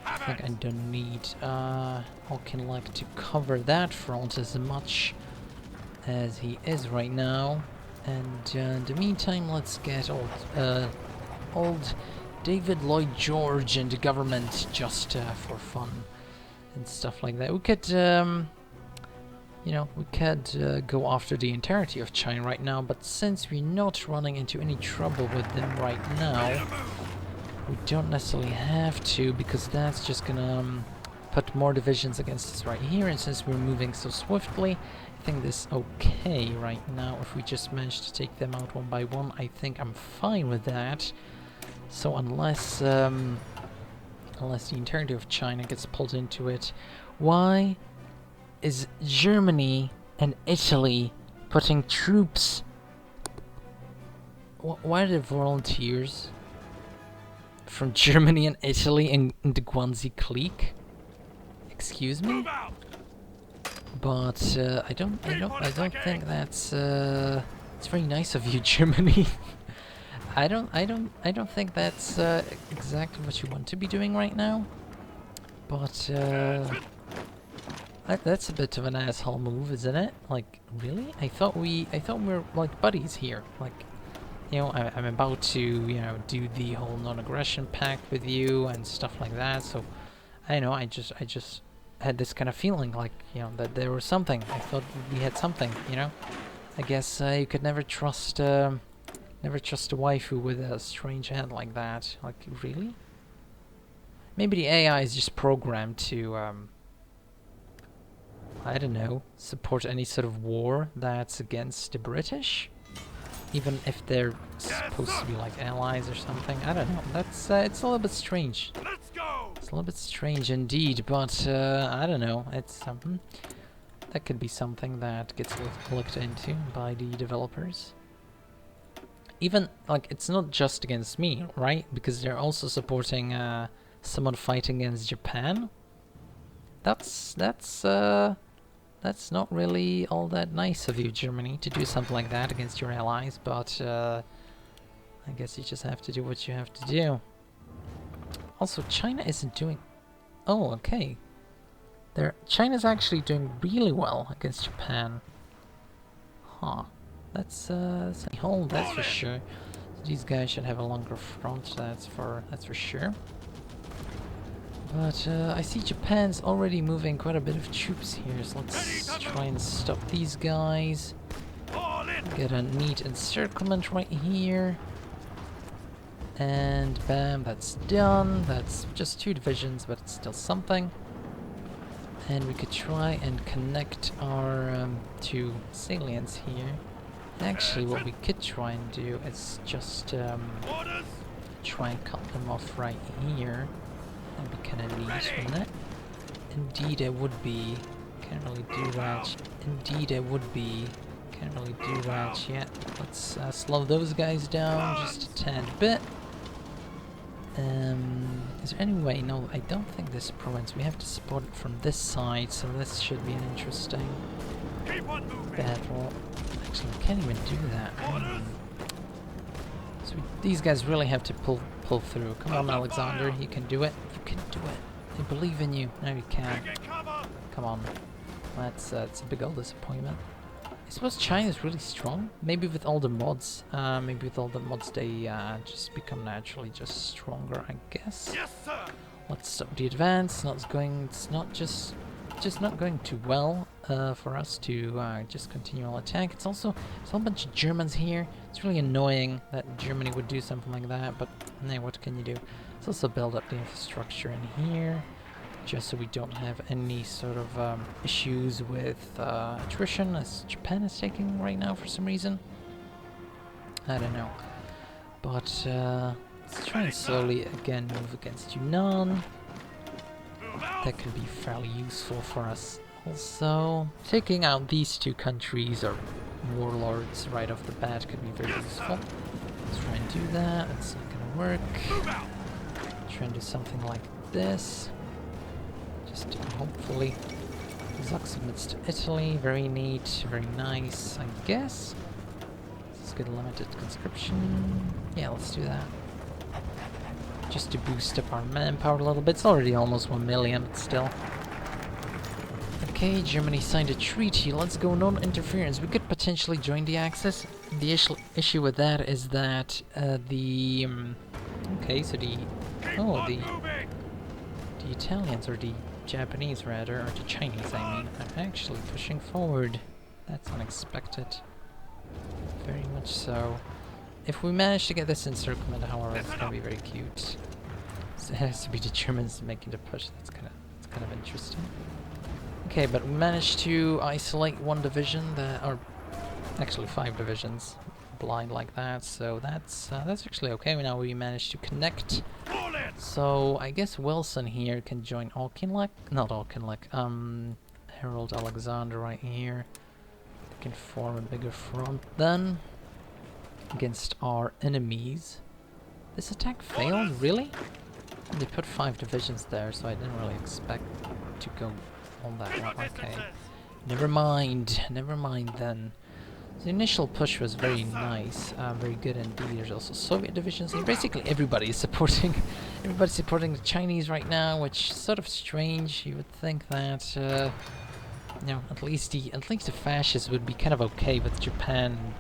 I think I don't need Auchinleck to cover that front as much as he is right now. And in the meantime, let's get old David Lloyd George in the government just for fun and stuff like that. We could, you know, we could go after the entirety of China right now, but since we're not running into any trouble with them right now, we don't necessarily have to, because that's just gonna put more divisions against us right here, and since we're moving so swiftly, I think this is okay right now. If we just manage to take them out one by one, I think I'm fine with that. So unless unless the entirety of China gets pulled into it, why is Germany and Italy putting troops? Why are there volunteers from Germany and Italy in the Guanzi clique? Excuse me? But I don't think that's it's very nice of you, Germany. I don't think that's exactly what you want to be doing right now. But that's a bit of an asshole move, isn't it? Like, really? I thought we were like buddies here. Like, you know, I'm about to, you know, do the whole non-aggression pact with you and stuff like that. So I know I just had this kind of feeling, like, you know, that there was something. I thought we had something, you know. I guess you could never trust a waifu with a strange head like that. Like, really? Maybe the AI is just programmed to I don't know, support any sort of war that's against the British, even if they're supposed to be like allies or something. I don't know. That's it's a little bit strange. Let's go. It's a little bit strange indeed, but I don't know. It's that could be something that gets looked into by the developers. Even like, it's not just against me, right? Because they're also supporting someone fighting against Japan. That's not really all that nice of you, Germany, to do something like that against your allies, but I guess you just have to do what you have to do. Also, China isn't doing... Oh, okay. China's actually doing really well against Japan. Huh. That's a hold, that's for sure. So these guys should have a longer front, that's for sure. But I see Japan's already moving quite a bit of troops here, so let's try and stop these guys. Get a neat encirclement right here. And bam, that's done. That's just 2 divisions, but it's still something. And we could try and connect our 2 salients here. Actually, what we could try and do is just try and cut them off right here. That'd be kind of neat, wouldn't it? Indeed, it would be. Can't really do that. Indeed, it would be. Can't really do that yet. Let's slow those guys down just a tad bit. Is there any way? No, I don't think this province. We have to support it from this side, so this should be an interesting battle. Actually, we can't even do that. So these guys really have to pull through. Come on, Alexander, you can do it. You can do it. I believe in you. No, you can't. Come on. That's a big old disappointment. I suppose China's really strong. Maybe with all the mods. Maybe with all the mods they just become naturally just stronger, I guess. Yes, sir. Let's stop the advance. It's not just not going too well for us to just continue our attack. It's also there's a whole bunch of Germans here. It's really annoying that Germany would do something like that, but hey, what can you do? Let's also build up the infrastructure in here, just so we don't have any sort of issues with attrition, as Japan is taking right now for some reason. I don't know. But let's try and slowly again move against Yunnan. That can be fairly useful for us. Also, taking out these two countries or warlords right off the bat could be very useful. Let's try and do that. It's not gonna work. Try and do something like this. Just hopefully Zug submits to Italy. Very neat, very nice, I guess. Let's get limited conscription. Yeah, let's do that. Just to boost up our manpower a little bit. It's already almost 1 million, but still. Okay, Germany signed a treaty. Let's go non-interference. We could potentially join the Axis. The issue with that is that okay, so the Italians, or the Japanese rather, or the Chinese I mean, are actually pushing forward. That's unexpected. Very much so. If we manage to get this encirclement, however, it's gonna be very cute. So it has to be the Germans making the push. That's kind of interesting. Okay, but we managed to isolate one division, or actually 5 divisions, blind like that. So that's actually okay. Now we managed to connect. So I guess Wilson here can join Auchinleck. Not Auchinleck. Harold Alexander right here. We can form a bigger front then against our enemies. This attack failed, really? They put 5 divisions there, so I didn't really expect to go on that one. Okay. Never mind then. The initial push was very nice, very good indeed. There's also Soviet divisions here. Basically everybody's supporting the Chinese right now, which is sort of strange. You would think that you know, at least the fascists would be kind of okay with Japan,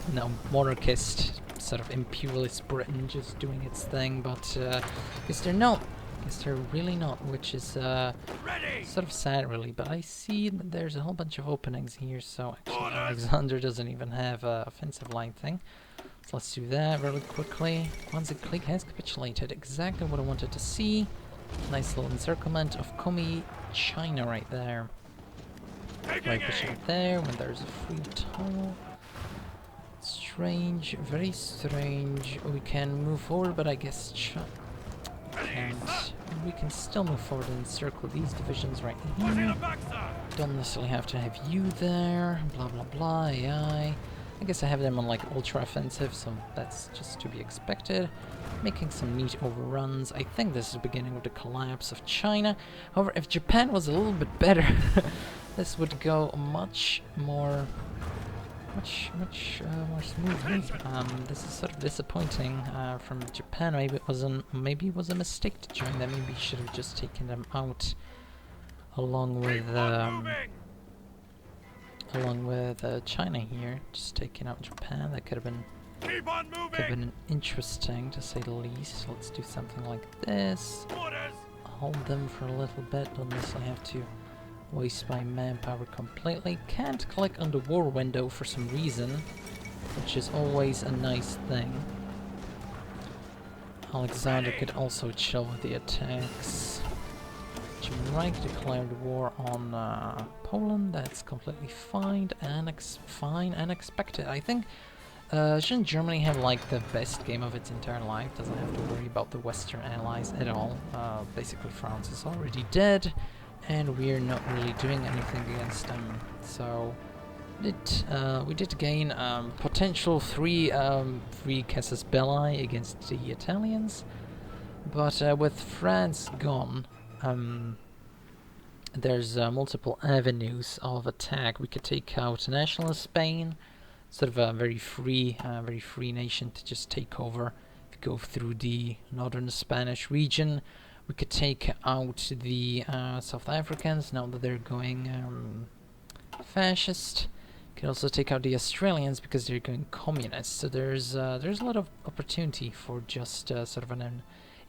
you know, monarchist, sort of imperialist Britain just doing its thing, but I guess they're not. I guess they're really not, which is sort of sad, really. But I see that there's a whole bunch of openings here, so actually Alexander doesn't even have a offensive line thing. So let's do that really quickly. Wannsee Clique has capitulated. Exactly what I wanted to see. Nice little encirclement of Komi, China right there. Right pushing there when there's a free tunnel. Strange, very strange. We can move forward, but I guess and we can still move forward and encircle these divisions right here. Don't necessarily have to have you there. Blah blah blah. AI. I guess I have them on like ultra offensive, so that's just to be expected. Making some neat overruns. I think this is the beginning of the collapse of China. However, if Japan was a little bit better, this would go much more smoothly. This is sort of disappointing from Japan. Maybe it was a mistake to join them. Maybe should have just taken them out along with China here. Just taking out Japan. That could have been interesting to say the least. Let's do something like this. Hold them for a little bit. Don't necessarily have to waste my manpower completely. Can't click on the war window for some reason, which is always a nice thing. Alexander could also chill with the attacks. German Reich declared war on Poland. That's completely fine and expected. I think shouldn't Germany have like the best game of its entire life? Doesn't have to worry about the Western allies at all. Basically, France is already dead, and we're not really doing anything against them. So we did gain potential free casus belli against the Italians, but with France gone, there's multiple avenues of attack. We could take out nationalist Spain, sort of a very free nation to just take over. If you go through the northern Spanish region, we could take out the South Africans now that they're going fascist. We could also take out the Australians because they're going communist. So there's a lot of opportunity for just sort of an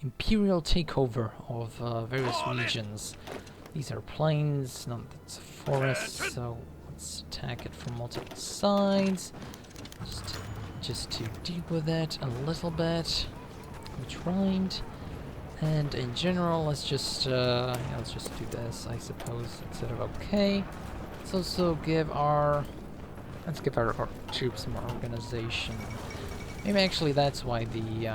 imperial takeover of various regions. These are plains, no, that's a forest, so let's attack it from multiple sides. Just to deal with it a little bit. We tried. And in general, let's just do this, I suppose, instead of okay. Let's also give our troops more organization. Maybe actually that's why the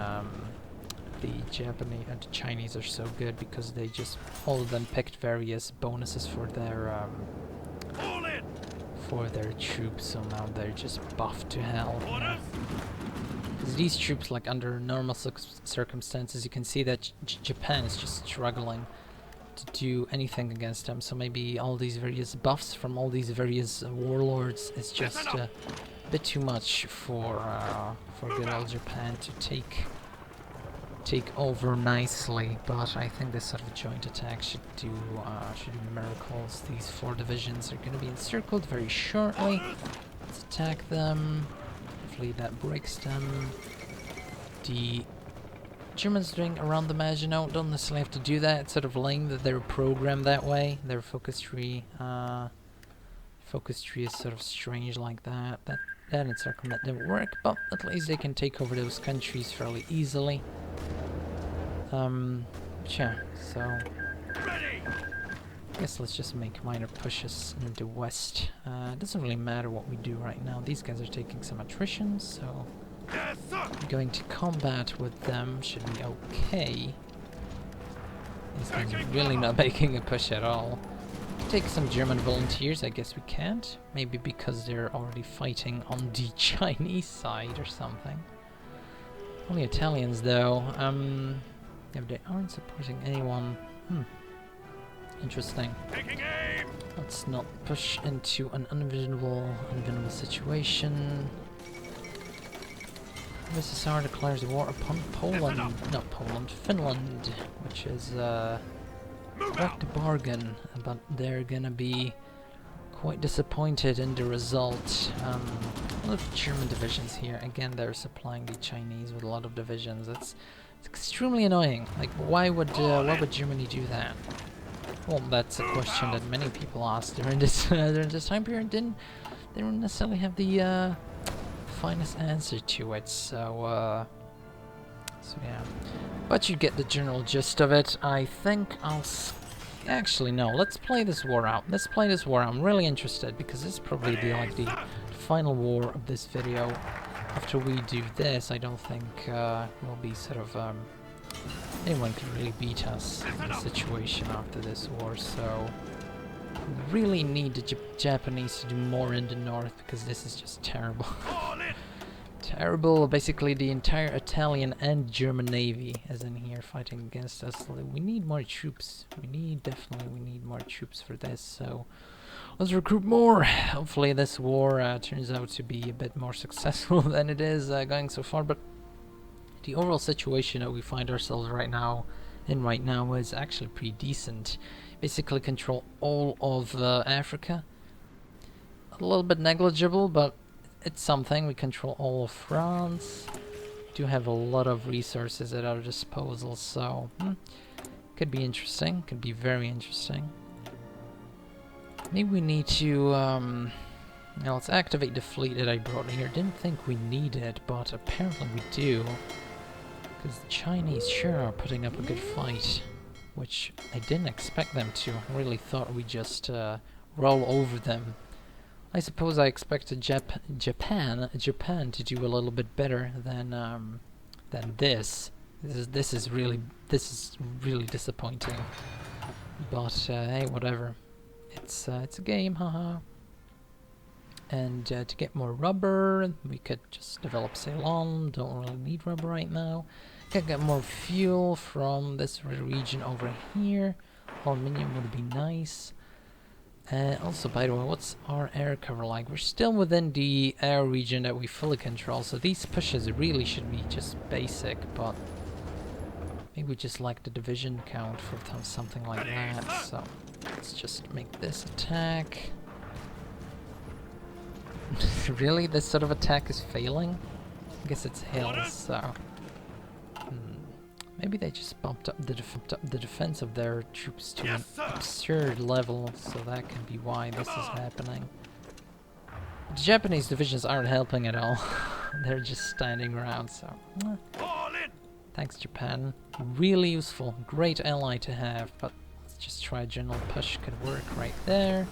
Japanese and the Chinese are so good, because they just all of them picked various bonuses for their troops, so now they're just buffed to hell. Because these troops, like under normal circumstances, you can see that Japan is just struggling to do anything against them. So maybe all these various buffs from all these various warlords is just a bit too much for good old Japan to take over nicely, but I think this sort of joint attack should do miracles. These 4 divisions are going to be encircled very shortly. Let's attack them. Hopefully that breaks them. The Germans doing around the Maginot don't necessarily have to do that. It's sort of lame that they're programmed that way. Their focus tree is sort of strange like that. That encirclement didn't work, but at least they can take over those countries fairly easily. Yeah, so I guess let's just make minor pushes in the west. It doesn't really matter what we do right now. These guys are taking some attrition, so going to combat with them should be okay. These guys are really not making a push at all. Take some German volunteers, I guess we can't. Maybe because they're already fighting on the Chinese side or something. Only Italians though. If they aren't supporting anyone. Interesting. Let's not push into an unwinnable situation. USSR declares war upon Finland, which is quite the bargain, but they're gonna be quite disappointed in the result. A lot of German divisions here. Again, they're supplying the Chinese with a lot of divisions. It's extremely annoying. Like, why would Germany do that? Well, that's a question that many people asked during this time period. They don't necessarily have the finest answer to it. So yeah. But you get the general gist of it. I think actually no. Let's play this war out. I'm really interested because this is probably the final war of this video. After we do this, I don't think we'll be sort of anyone can really beat us in this situation after this war. So we really need the Japanese to do more in the north, because this is just terrible. Terrible. Basically, the entire Italian and German navy is in here fighting against us. We need more troops. We need more troops for this. So let's recruit more. Hopefully this war turns out to be a bit more successful than it is going so far. But the overall situation that we find ourselves right now is actually pretty decent. Basically control all of Africa. A little bit negligible, but it's something. We control all of France. Do have a lot of resources at our disposal, so could be interesting. Could be very interesting. Maybe we need to now let's activate the fleet that I brought here. Didn't think we needed it, but apparently we do, because the Chinese sure are putting up a good fight. which I didn't expect them to. I really thought we just roll over them. I suppose I expected Japan to do a little bit better than this. This is really disappointing. But hey, whatever. It's a game, haha. And to get more rubber, we could just develop Ceylon. Don't really need rubber right now. Could get more fuel from this region over here. Aluminium would be nice. Also, by the way, what's our air cover like? We're still within the air region that we fully control, so these pushes really should be just basic, but maybe we just like the division count for something like that. So let's just make this attack. Really? This sort of attack is failing? I guess it's hills, so... Maybe they just bumped up the defense of their troops to an absurd level, so that can be why this is happening. The Japanese divisions aren't helping at all. They're just standing around, so... Thanks, Japan. Really useful. Great ally to have, but let's just try a general push. Could work right there.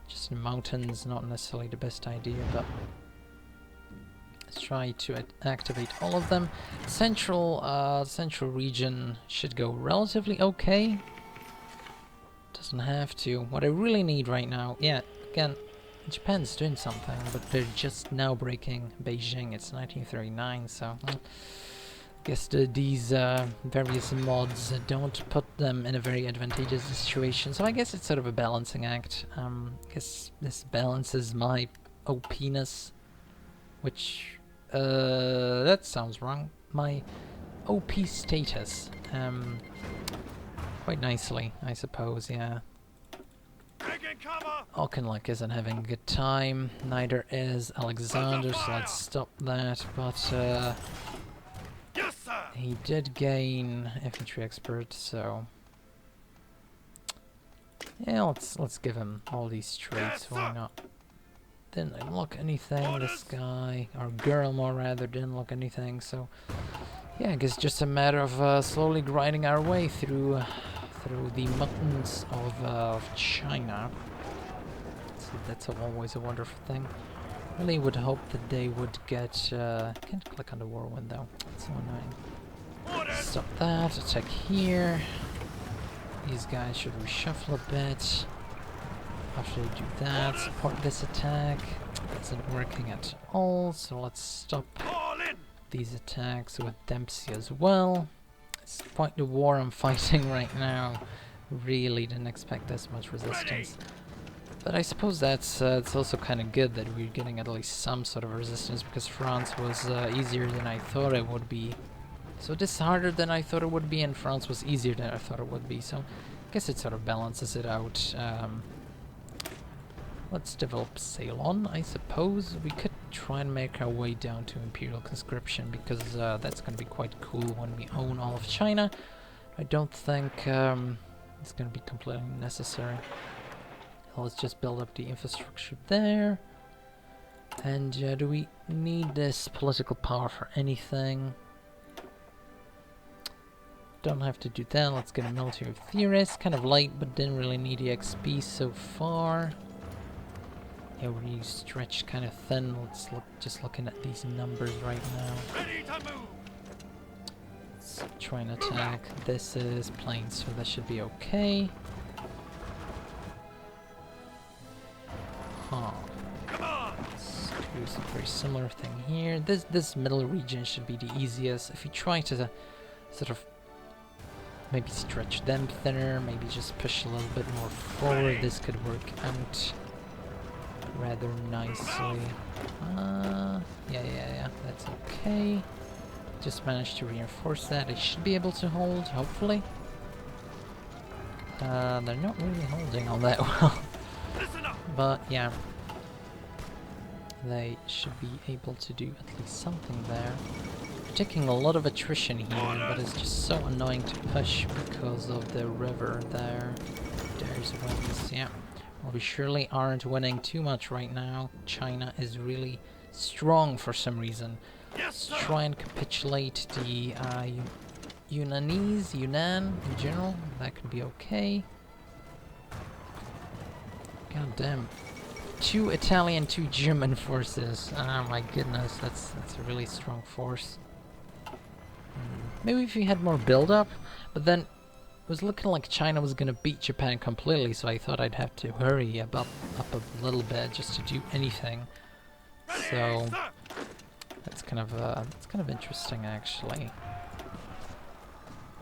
Just in mountains, not necessarily the best idea, but... Let's try to activate all of them. Central region should go relatively okay. Doesn't have to. What I really need right now, yeah, again, Japan's doing something, but they're just now breaking Beijing. It's 1939, so I guess these various mods don't put them in a very advantageous situation. So I guess it's sort of a balancing act. I guess this balances my OP-ness, which that sounds wrong. My OP status, quite nicely, I suppose. Yeah. Auchinleck isn't having a good time. Neither is Alexander, so let's stop that. But he did gain infantry expert, so yeah, let's give him all these traits. Why not? Didn't unlock anything. This guy, or girl more rather, didn't unlock anything. So yeah, I guess just a matter of slowly grinding our way through the mountains of China. So that's always a wonderful thing. Really would hope that they would get... can't click on the war window. It's so annoying. Stop that. Attack here. These guys should reshuffle a bit. After they do that, support this attack. That's not working at all, so let's stop these attacks with Dempsey as well. It's quite the war I'm fighting right now. Really didn't expect this much resistance. But I suppose that's it's also kind of good that we're getting at least some sort of resistance, because France was easier than I thought it would be. So this is harder than I thought it would be, and France was easier than I thought it would be. So I guess it sort of balances it out. Let's develop Ceylon, I suppose. We could try and make our way down to Imperial conscription, because that's going to be quite cool when we own all of China. I don't think it's going to be completely necessary. Let's just build up the infrastructure there. And do we need this political power for anything? Don't have to do that. Let's get a military theorist. Kind of light, but didn't really need the XP so far. Yeah, we're really stretched kind of thin. Let's look, just looking at these numbers right now. Ready to move. Let's try and attack. This is plains, so that should be okay. Huh. Let's do some very similar thing here. This middle region should be the easiest. If you try to sort of maybe stretch them thinner, maybe just push a little bit more forward, this could work out rather nicely. Yeah, that's okay. Just managed to reinforce that. I should be able to hold, hopefully. They're not really holding all that well. But yeah, they should be able to do at least something there. We're taking a lot of attrition here, but it's just so annoying to push because of the river there. There's wins, yeah. Well, we surely aren't winning too much right now. China is really strong for some reason. Let's try and capitulate the Yunanese, Yunnan in general. That could be okay. God damn. 2 Italian, 2 German forces. Oh my goodness, that's a really strong force. Maybe if we had more build-up, but then it was looking like China was gonna beat Japan completely, so I thought I'd have to hurry up a little bit just to do anything. So that's kind of interesting, actually.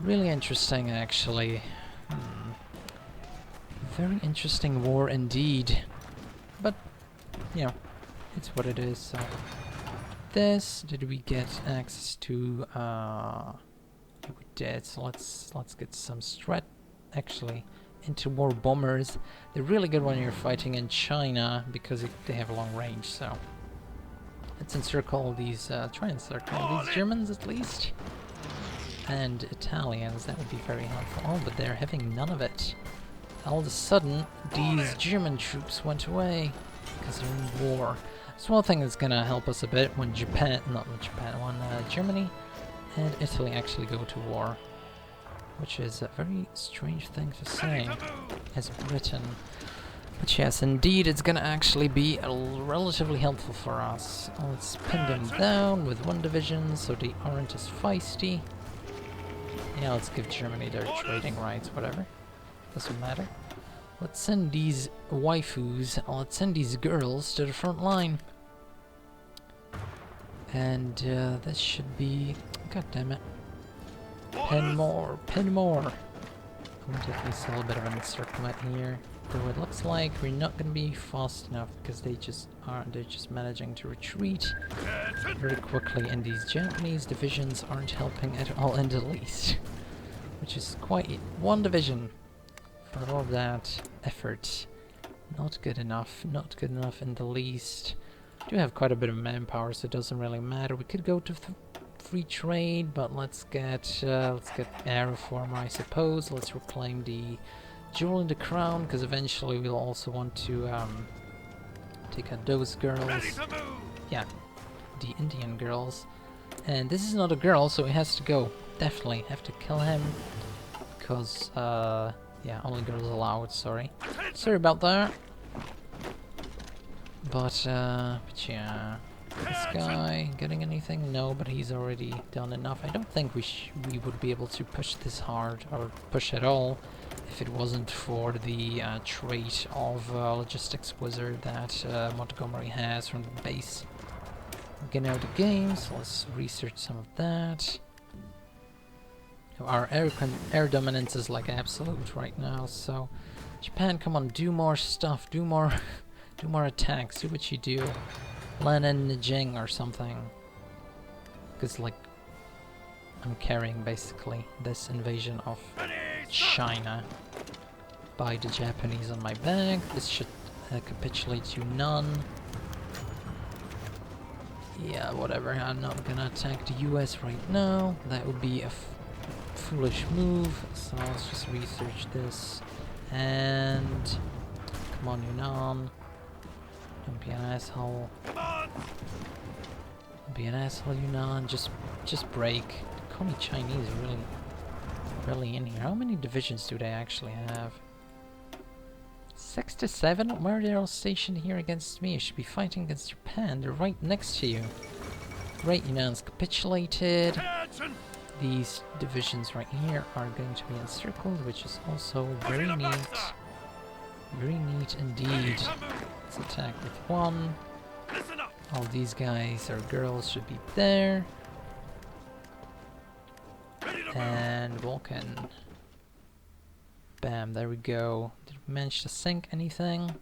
Really interesting, actually. Very interesting war indeed. But, you know, it's what it is, so... This, did we get access to, we did, so let's get some strat, actually, interwar bombers. They're really good when you're fighting in China, because they have a long range, so... Let's encircle these, try and encircle these Germans at least. And Italians, that would be very helpful. Oh, but they're having none of it. All of a sudden, these German troops went away because they're in war. Small thing that's gonna help us a bit when Germany and Italy actually go to war, which is a very strange thing to say as Britain. But yes, indeed, it's gonna actually be relatively helpful for us. Let's pin them down with 1 division so they aren't as feisty. Yeah, let's give Germany their trading rights, whatever. Doesn't matter. Let's send these waifus, let's send these girls to the front line. And this should be... God damn it. Pin more, pin more! I'm gonna definitely sell a bit of an encirclement here. Though it looks like we're not gonna be fast enough because they're just managing to retreat very quickly, and these Japanese divisions aren't helping at all in the least. Which is quite... 1 division! For all that effort. Not good enough in the least. Do have quite a bit of manpower, so it doesn't really matter. We could go to free trade, but let's get air reform, I suppose. Let's reclaim the jewel in the crown, because eventually we'll also want to take out those girls. Yeah, the Indian girls. And this is not a girl, so it has to go. Definitely have to kill him, because yeah, only girls allowed, sorry. Sorry about that. But yeah, this guy getting anything? No, but he's already done enough. I don't think we would be able to push this hard, or push at all, if it wasn't for the trait of logistics wizard that Montgomery has from the base. Getting out of the game, so let's research some of that. Our air dominance is like absolute right now, so Japan, come on, do more stuff, do more attacks, do what you do. Land in Nanjing or something. Because, like, I'm carrying basically this invasion of China by the Japanese on my back. This should capitulate to none. Yeah, whatever, I'm not gonna attack the US right now. That would be a foolish move, so let's just research this. And come on, Yunnan. Don't be an asshole. Don't be an asshole, Yunnan. Just break. Call me Chinese, really in here. How many divisions do they actually have? 6 to 7? Why are they all stationed here against me? I should be fighting against Japan. They're right next to you. Great, Yunnan's capitulated. These divisions right here are going to be encircled, which is also very neat. Very neat indeed. Let's attack with 1. All these guys or girls should be there. And Vulcan. Bam, there we go. Did we manage to sink anything?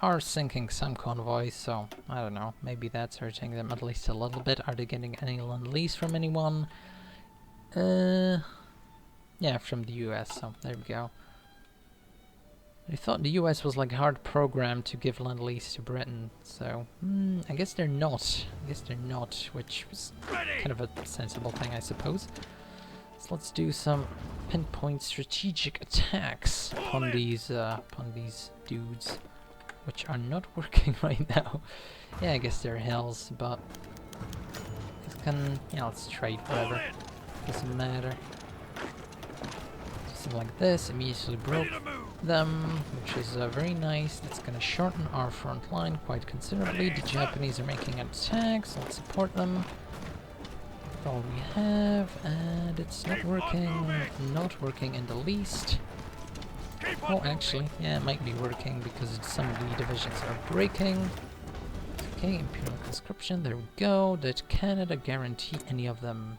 Are sinking some convoys, so I don't know. Maybe that's hurting them at least a little bit. Are they getting any lend-lease from anyone? Yeah, from the US, so there we go. I thought the US was like hard programmed to give lend-lease to Britain, so I guess they're not. Which was kind of a sensible thing, I suppose. So let's do some pinpoint strategic attacks on these dudes, which are not working right now. Yeah, I guess they're hills, but it's yeah, let's trade, whatever. Doesn't matter. Something like this immediately broke them, which is very nice. That's gonna shorten our front line quite considerably. The Japanese are making attacks. Let's support them. That's all we have, and it's not working. Not working in the least. Oh, actually, yeah, it might be working because some of the divisions are breaking. Okay, Imperial conscription, there we go. Did Canada guarantee any of them?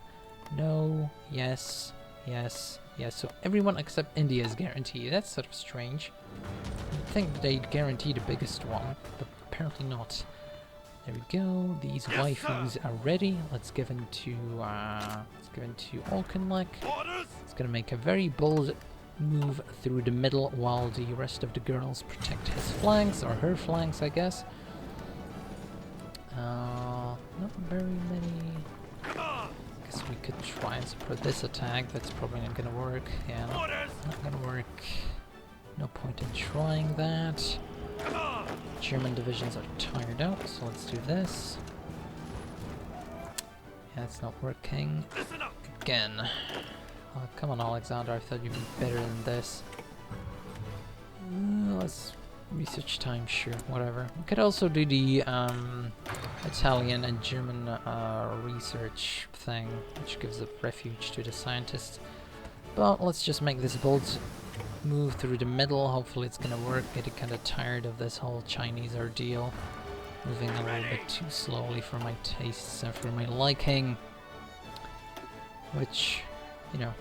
No, yes, yes, yes. So everyone except India is guaranteed. That's sort of strange. You'd think they'd guarantee the biggest one, but apparently not. There we go. These waifus are ready. Let's give in to Auchinleck. It's gonna make a very bold move through the middle while the rest of the girls protect his flanks, or her flanks, I guess. Not very many. Guess we could try and support this attack. That's probably not gonna work. Yeah, not gonna work. No point in trying that. German divisions are tired out, so let's do this. Yeah, it's not working. Again. Oh, come on, Alexander, I thought you'd be better than this. Let's research time, sure, whatever. We could also do the Italian and German research thing, which gives a refuge to the scientists. But let's just make this bold move through the middle. Hopefully it's gonna work. Getting kind of tired of this whole Chinese ordeal. Moving a little bit too slowly for my tastes and for my liking. Which, you know,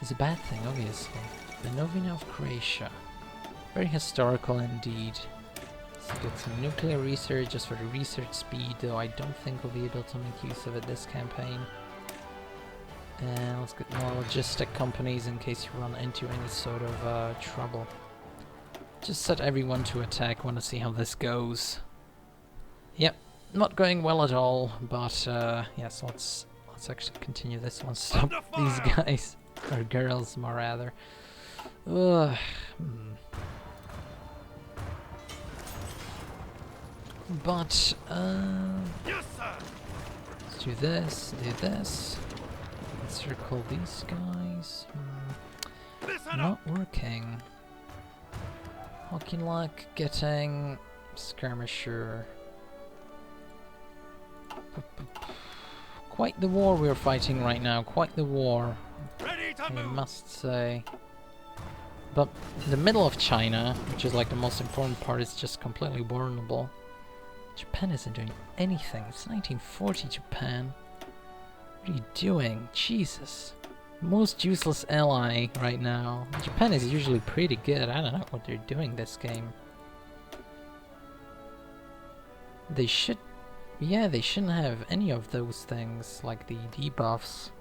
is a bad thing, obviously. Banovina of Croatia. Very historical indeed. Let's get some nuclear research just for the research speed, though I don't think we'll be able to make use of it this campaign. And let's get more logistic companies in case you run into any sort of trouble. Just set everyone to attack. Want to see how this goes. Yep, not going well at all. But yes, let's actually continue this one. Stop these guys or girls, more rather. Ugh. But let's do this. Do this. Circle these guys. Not working. Auchinleck getting skirmisher. Quite the war we're fighting right now. Quite the war, I must say. But the middle of China, which is like the most important part, is just completely vulnerable. Japan isn't doing anything. It's 1940 Japan. What are you doing? Jesus. Most useless ally right now. Japan is usually pretty good. I don't know what they're doing this game. They should... Yeah, they shouldn't have any of those things, like the debuffs.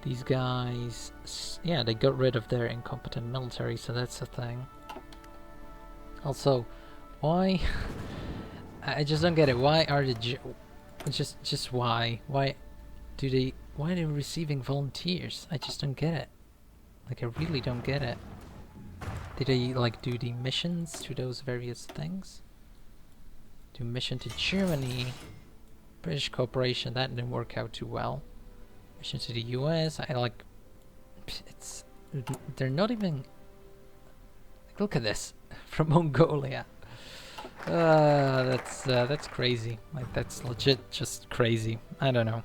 These guys... Yeah, they got rid of their incompetent military, so that's a thing. Also, why... I just don't get it. Why are the... Just why? Why are they receiving volunteers? I just don't get it. Like, I really don't get it. Did they, like, do the missions to those various things? Do mission to Germany. British cooperation, that didn't work out too well. Mission to the US, it's... They're not even... Like, look at this. From Mongolia. That's crazy. Like, that's legit just crazy. I don't know.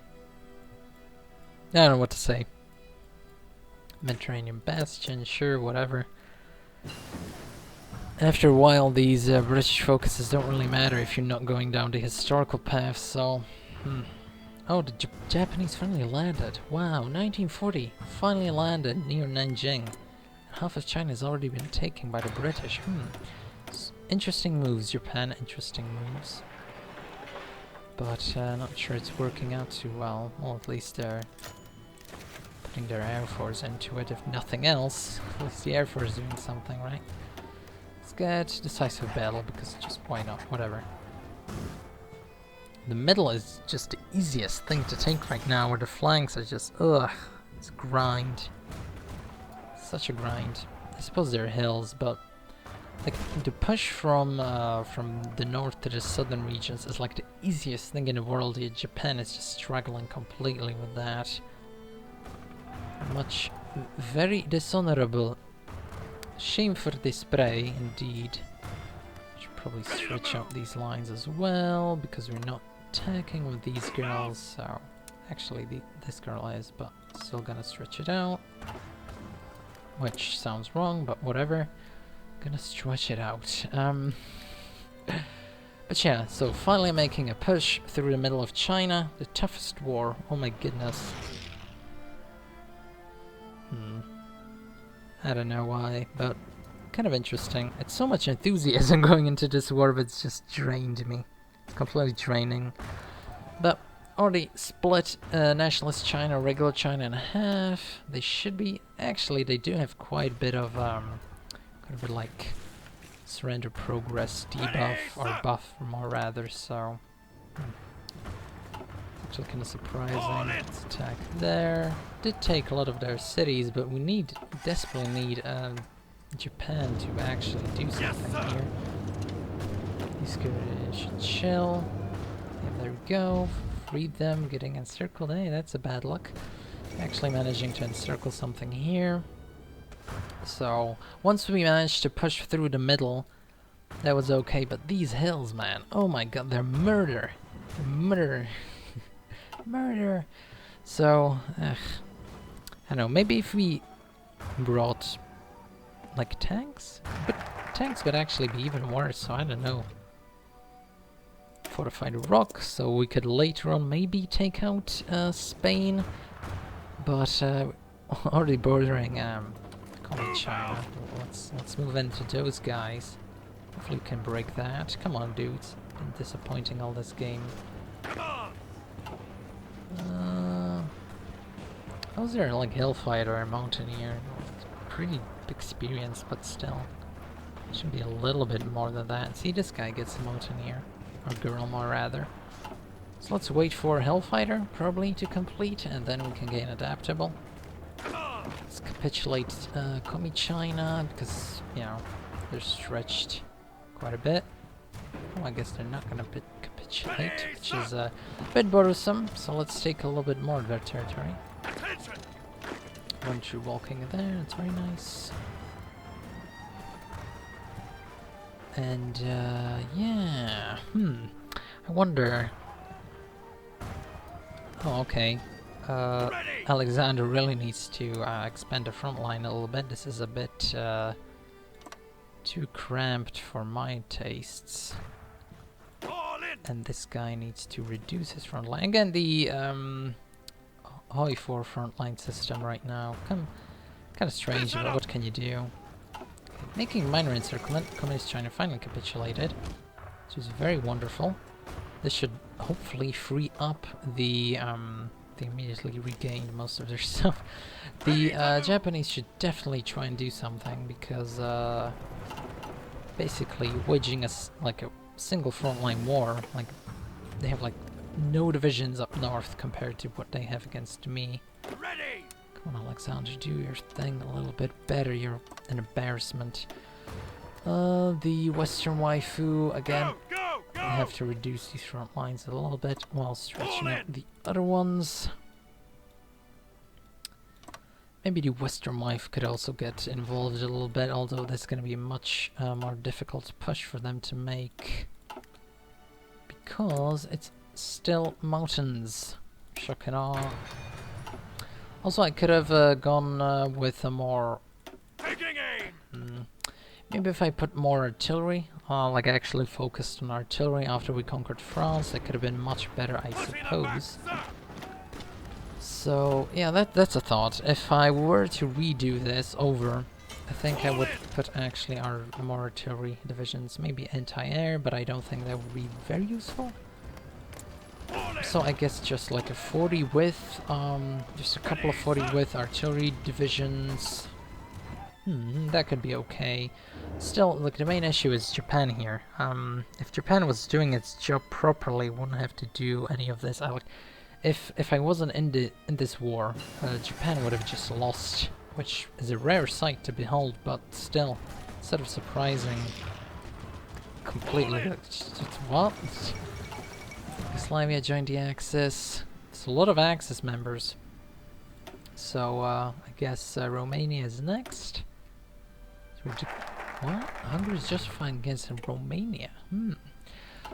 I don't know what to say. Mediterranean Bastion, sure, whatever. After a while, these British focuses don't really matter if you're not going down the historical path, so... Oh, the Japanese finally landed. Wow, 1940. Finally landed near Nanjing. Half of China has already been taken by the British. Interesting moves, Japan. Interesting moves. But not sure it's working out too well. Well, at least they're putting their Air Force into it, if nothing else. At least the Air Force is doing something, right? Let's get decisive battle, because just why not? Whatever. The middle is just the easiest thing to take right now, where the flanks are just, ugh, it's a grind. Such a grind. I suppose they're hills, but like the push from the north to the southern regions is like the easiest thing in the world. Yet Japan is just struggling completely with that. very dishonorable. Shame for display, indeed. Should probably stretch out these lines as well, because we're not attacking with these girls, so... Actually, this girl is, but still gonna stretch it out. Which sounds wrong, but whatever. Gonna stretch it out. But yeah, so finally making a push through the middle of China. The toughest war, oh my goodness. I don't know why, but kind of interesting. It's so much enthusiasm going into this war, but it's just drained me. It's completely draining. But already split nationalist China, regular China in half. They should be... Actually, they do have quite a bit of kind of like surrender progress debuff, or buff more rather, so... Actually kind of surprising. Let's attack there. Did take a lot of their cities, but we desperately need Japan to actually do something here. These guys should chill. Yeah, there we go. Freed them, getting encircled. Hey, that's a bad luck. Actually managing to encircle something here. So, once we managed to push through the middle, that was okay, but these hills, man, oh my god, they're murder. Murder. Murder. So, I don't know, maybe if we brought, like, tanks? But tanks would actually be even worse, so I don't know. Fortified rock, so we could later on maybe take out Spain, but already bordering China. Let's move into those guys. Hopefully we can break that. Come on, dudes. Been disappointing all this game. How's there like Hellfighter or Mountaineer? Pretty experienced, but still. Should be a little bit more than that. See, this guy gets a Mountaineer. Or girl, more rather. So let's wait for Hellfighter, probably, to complete, and then we can gain Adaptable. Let's capitulate Commie China, because, you know, they're stretched quite a bit. Oh, I guess they're not gonna capitulate, which is a bit bothersome, so let's take a little bit more of their territory. One true walking there, that's very nice. And, yeah, I wonder... Oh, okay. Alexander really needs to expand the front line a little bit. This is a bit too cramped for my tastes. And this guy needs to reduce his front line. Again, the Hoi 4 front line system right now. Kind of strange, but what can you do? Making minor encirclement, Communist China finally capitulated, which is very wonderful. This should hopefully free up the, they immediately regained most of their stuff. The Japanese should definitely try and do something, because basically waging a single frontline war, like, they have like no divisions up north compared to what they have against me. Come on, Alexander, do your thing a little bit better. You're an embarrassment. The Western Waifu, again, I have to reduce these front lines a little bit while stretching out the other ones. Maybe the Western Waifu could also get involved a little bit, although that's going to be a much more difficult push for them to make. Because it's still mountains. Shock and awe. Also, I could have gone with a more... maybe if I put more artillery, like actually focused on artillery after we conquered France, that could have been much better, I suppose. So, yeah, that's a thought. If I were to redo this over, I think I would put actually our more artillery divisions, maybe anti-air, but I don't think that would be very useful. So I guess just like a 40 width, just a couple of 40 width artillery divisions. That could be okay. Still, look, the main issue is Japan here. If Japan was doing its job properly, wouldn't have to do any of this. If I wasn't in this war, Japan would have just lost, which is a rare sight to behold. But still, instead of surprising, completely. What? Yugoslavia joined the Axis. There's a lot of Axis members. So I guess Romania is next. What? Hungary is justifying against Romania.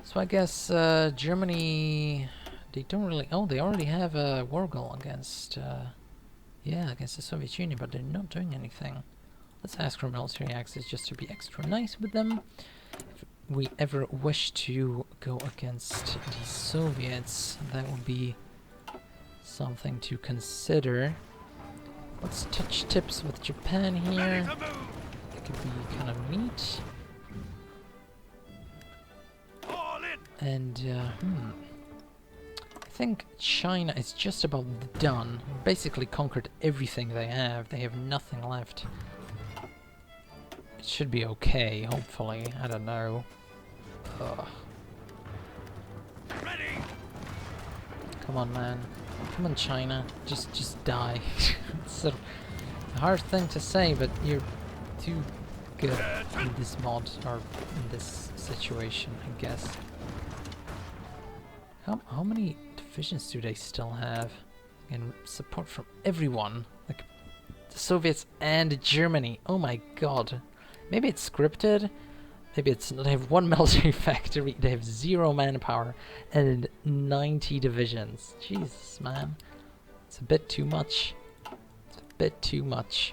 So I guess Germany, they don't really... Oh, they already have a war goal against... yeah, against the Soviet Union, but they're not doing anything. Let's ask for military access just to be extra nice with them. If we ever wish to go against the Soviets, that would be something to consider. Let's touch tips with Japan here. It could be kind of neat. And, I think China is just about done. Basically conquered everything they have. They have nothing left. It should be okay, hopefully. I don't know. Ugh. Come on, man. Come on, China. Just die. It's a hard thing to say, but you're too good in this mod, or in this situation, I guess. How many divisions do they still have? And support from everyone. Like, the Soviets and Germany. Oh my god. Maybe it's scripted. Maybe it's... They have one military factory. They have 0 manpower. And 90 divisions. Jesus, man. It's a bit too much. It's a bit too much.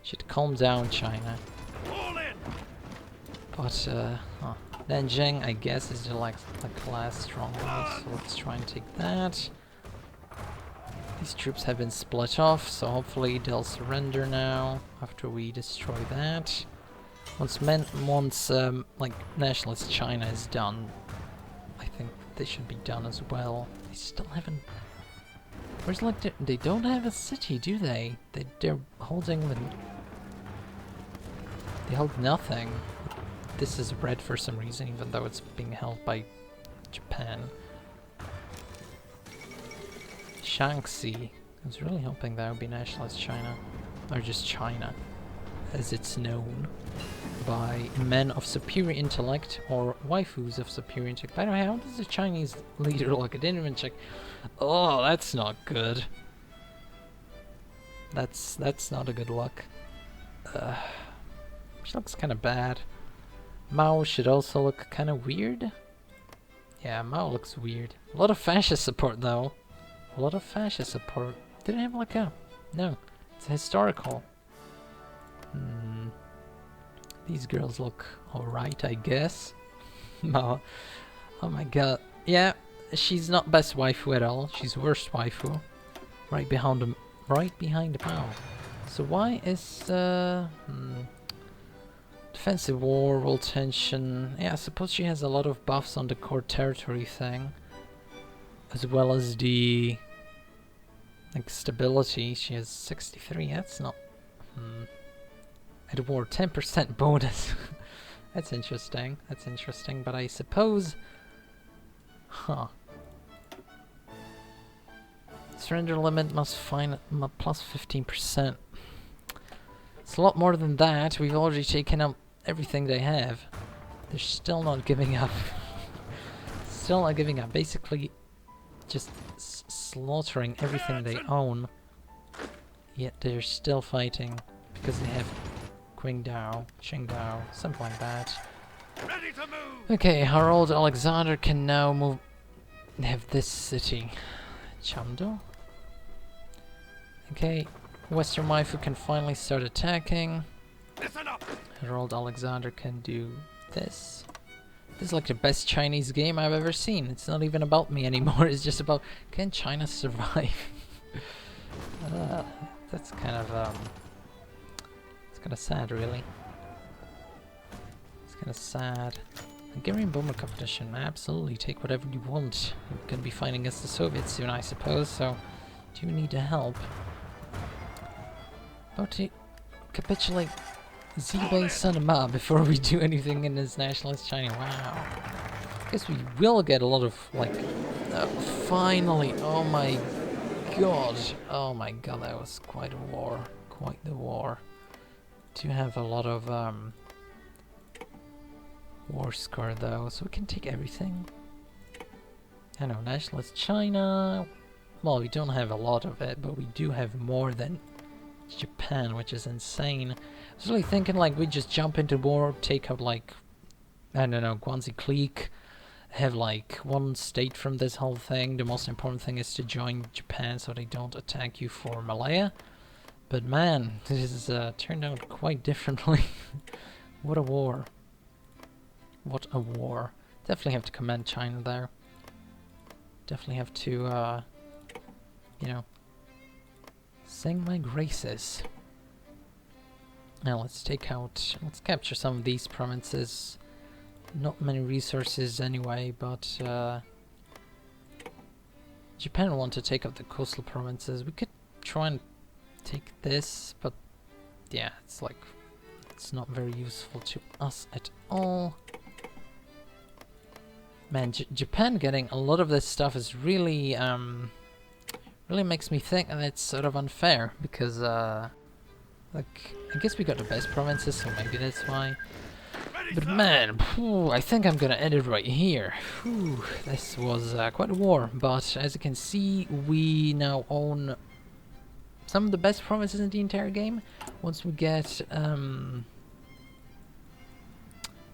Should calm down, China. But, Nanjing, I guess, is the last stronghold, so let's try and take that. These troops have been split off, so hopefully they'll surrender now after we destroy that. Once nationalist China is done, I think they should be done as well. They still haven't... Where's they don't have a city, do they? They're holding the... They held nothing. This is red for some reason, even though it's being held by Japan. Shaanxi. I was really hoping that would be nationalist China. Or just China, as it's known by men of superior intellect, or waifus of superior intellect. By the way, how does the Chinese leader look? I didn't even check. Oh, that's not good. That's not a good look. She looks kind of bad. Mao should also look kind of weird. Yeah, Mao looks weird. A lot of fascist support, though. A lot of fascist support. Didn't have like a... No, it's historical. These girls look alright, I guess. Mao. Oh my god. Yeah, she's not best waifu at all. She's worst waifu. Right behind the Mao. So why is... Defensive war, world tension. Yeah, I suppose she has a lot of buffs on the core territory thing. As well as the... like, stability. She has 63. That's not... At war, 10% bonus. That's interesting. That's interesting, but I suppose... Huh. Surrender limit must find plus 15%. It's a lot more than that. We've already taken up everything they have. They're still not giving up. Still not giving up. Basically, just slaughtering everything they own. Yet they're still fighting because they have Qingdao, Qingdao, something like that. Ready to move. Okay, Harold Alexander can now move. Have this city, Chamdo. Okay. Western Waifu can finally start attacking. Listen up. Harold Alexander can do this. This is like the best Chinese game I've ever seen. It's not even about me anymore. It's just about, can China survive? That's kind of it's kind of sad, really. It's kind of sad. Hungarian bomber competition. Absolutely, take whatever you want. You're gonna be fighting against the Soviets soon, I suppose. So, do you need the help? About to capitulate Zhibei Sanma before we do anything in this nationalist China. Wow. Guess we will get a lot of, like, finally, oh my god. Oh my god, that was quite a war. Quite the war. Do have a lot of, war score though, so we can take everything. I know, nationalist China. well, we don't have a lot of it, but we do have more than Japan, which is insane. I was really thinking like we just jump into war, take out like, I don't know, Guanxi clique, have like one state from this whole thing. The most important thing is to join Japan so they don't attack you for Malaya. But man, this has turned out quite differently. What a war. What a war. Definitely have to commend China there. Definitely have to, you know, sing my graces. Now let's capture some of these provinces. Not many resources anyway, but Japan want to take up the coastal provinces. We could try and take this, but yeah, it's like, it's not very useful to us at all. Man, Japan getting a lot of this stuff is really, really makes me think that it's sort of unfair, because, like, I guess we got the best provinces, so maybe that's why. But man, I think I'm gonna end it right here. This was quite a war, but as you can see, we now own some of the best provinces in the entire game. Once we get, where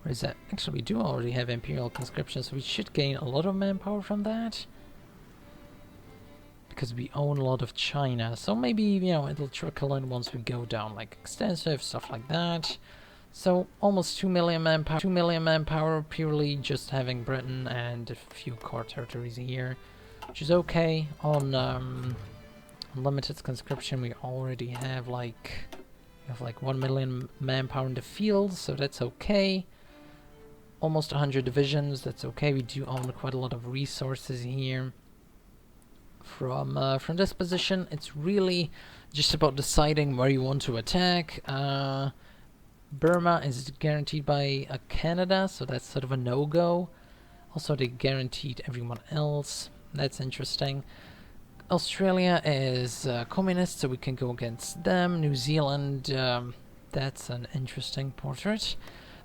is that? Actually, we do already have Imperial conscription, so we should gain a lot of manpower from that. Because we own a lot of China, so maybe, you know, it'll trickle in once we go down, like extensive, stuff like that. So, almost 2 million manpower, purely just having Britain and a few core territories here. Which is okay. On unlimited conscription, we already have like 1 million manpower in the field, so that's okay. Almost 100 divisions, that's okay. We do own quite a lot of resources here. From this position, it's really just about deciding where you want to attack. Burma is guaranteed by Canada, so that's sort of a no-go. Also, they guaranteed everyone else. That's interesting. Australia is communist, so we can go against them. New Zealand, that's an interesting portrait.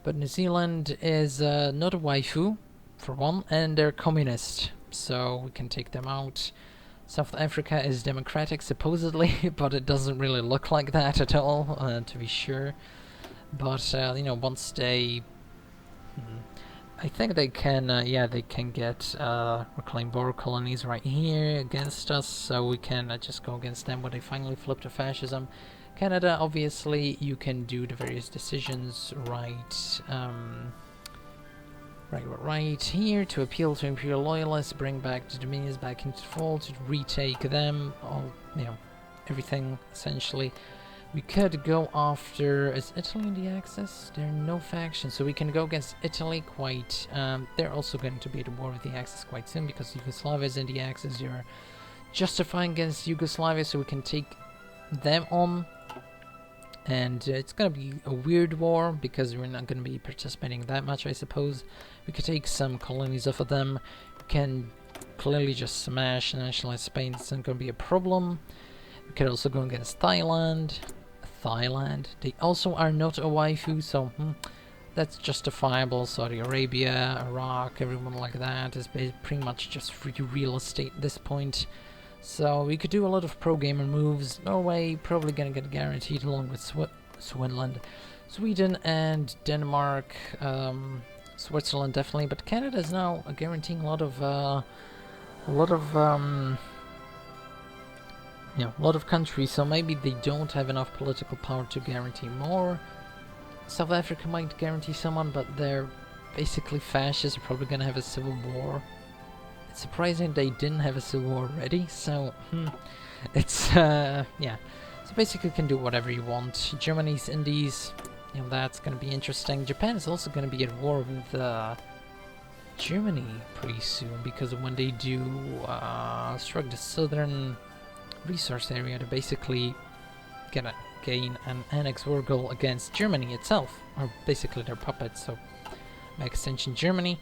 But New Zealand is not a waifu, for one, and they're communist, so we can take them out. South Africa is democratic, supposedly, but it doesn't really look like that at all, to be sure. But, you know, once they... I think they can, yeah, they can get reclaim border colonies right here against us, so we can just go against them when they finally flip to fascism. Canada, obviously, you can do the various decisions right, right here to appeal to Imperial loyalists, bring back the Dominions back into the fold, to retake them, all, you know, everything, essentially. We could go after... Is Italy in the Axis? There are no factions, so we can go against Italy quite... they're also going to be at war with the Axis quite soon, because Yugoslavia is in the Axis. You're justifying against Yugoslavia, so we can take them on. And it's going to be a weird war, because we're not going to be participating that much, I suppose. We could take some colonies off of them. We can clearly just smash and nationalize Spain. It's not going to be a problem. We could also go against Thailand. They also are not a waifu, so that's justifiable. Saudi Arabia, Iraq, everyone like that is pretty much just free real estate at this point. So we could do a lot of pro-gamer moves. Norway probably gonna get guaranteed along with Switzerland, Sweden and Denmark, Switzerland definitely, but Canada is now guaranteeing a lot of yeah, a lot of countries, so maybe they don't have enough political power to guarantee more. South Africa might guarantee someone, but they're basically fascists, are probably gonna have a civil war. It's surprising they didn't have a civil war already, so it's yeah. So basically you can do whatever you want. Germany's Indies, you know, that's gonna be interesting. Japan is also gonna be at war with Germany pretty soon, because when they do strike the southern resource area, they're basically gonna gain an annex war goal against Germany itself, or basically their puppets, so by extension Germany.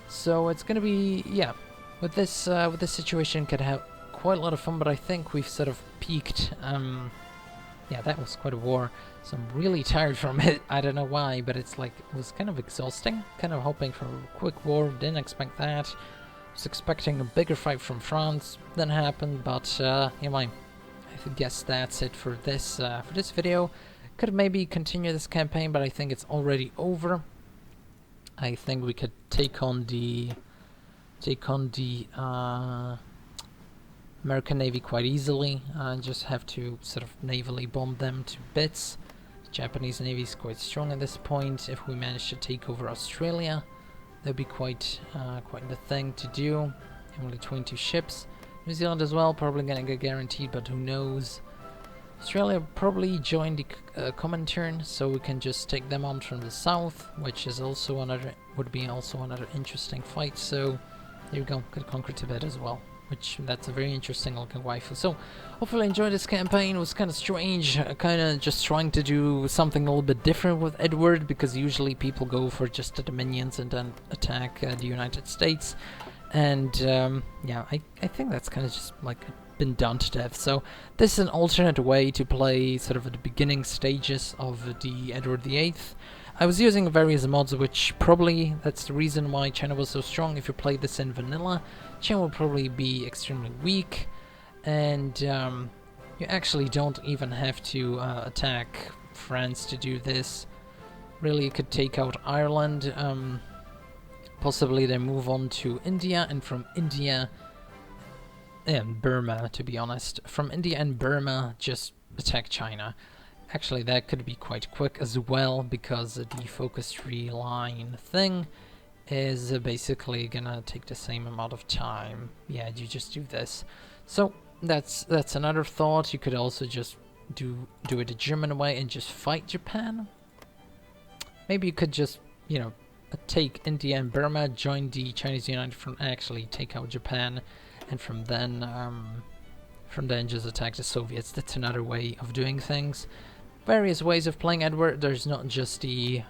So it's gonna be, yeah, with this situation could have quite a lot of fun, but I think we've sort of peaked. Yeah, that was quite a war, so I'm really tired from it. I don't know why, but it's like, it was kind of exhausting, kind of hoping for a quick war, didn't expect that. was expecting a bigger fight from France than happened, but I guess that's it for this video. Could maybe continue this campaign, but I think it's already over. I think we could take on the American Navy quite easily, and just have to sort of navally bomb them to bits. The Japanese Navy is quite strong at this point. If we manage to take over Australia, that'd be quite the thing to do. Only 22 ships. New Zealand as well, probably gonna get guaranteed, but who knows. Australia probably joined the Comintern, so we can just take them on from the south, which is also would be another interesting fight. So there you go, could conquer Tibet as well, which that's a very interesting looking waifu. So hopefully enjoyed this campaign. It was kind of strange, kind of just trying to do something a little bit different with Edward, because usually people go for just the Dominions and then attack the United States. And yeah, I think that's kind of just like been done to death. So this is an alternate way to play sort of at the beginning stages of the Edward VIII. I was using various mods, which probably that's the reason why China was so strong. If you play this in vanilla, China will probably be extremely weak, and you actually don't even have to attack France to do this. Really, you could take out Ireland, possibly then move on to India, and from India and Burma, to be honest. From India and Burma, just attack China. Actually, that could be quite quick as well, because the focus tree line thing is basically gonna take the same amount of time. Yeah, you just do this. So that's another thought. You could also just do it the German way and just fight Japan. Maybe you could just, take India and Burma, join the Chinese United Front, actually take out Japan, and from then just attack the Soviets. That's another way of doing things. Various ways of playing Edward. There's not just the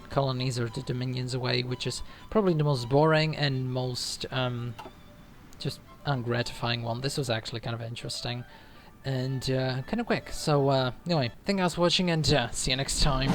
colonies or the dominions way, which is probably the most boring and most just ungratifying one. This was actually kind of interesting and kind of quick. So anyway, thank you guys for watching, and see you next time.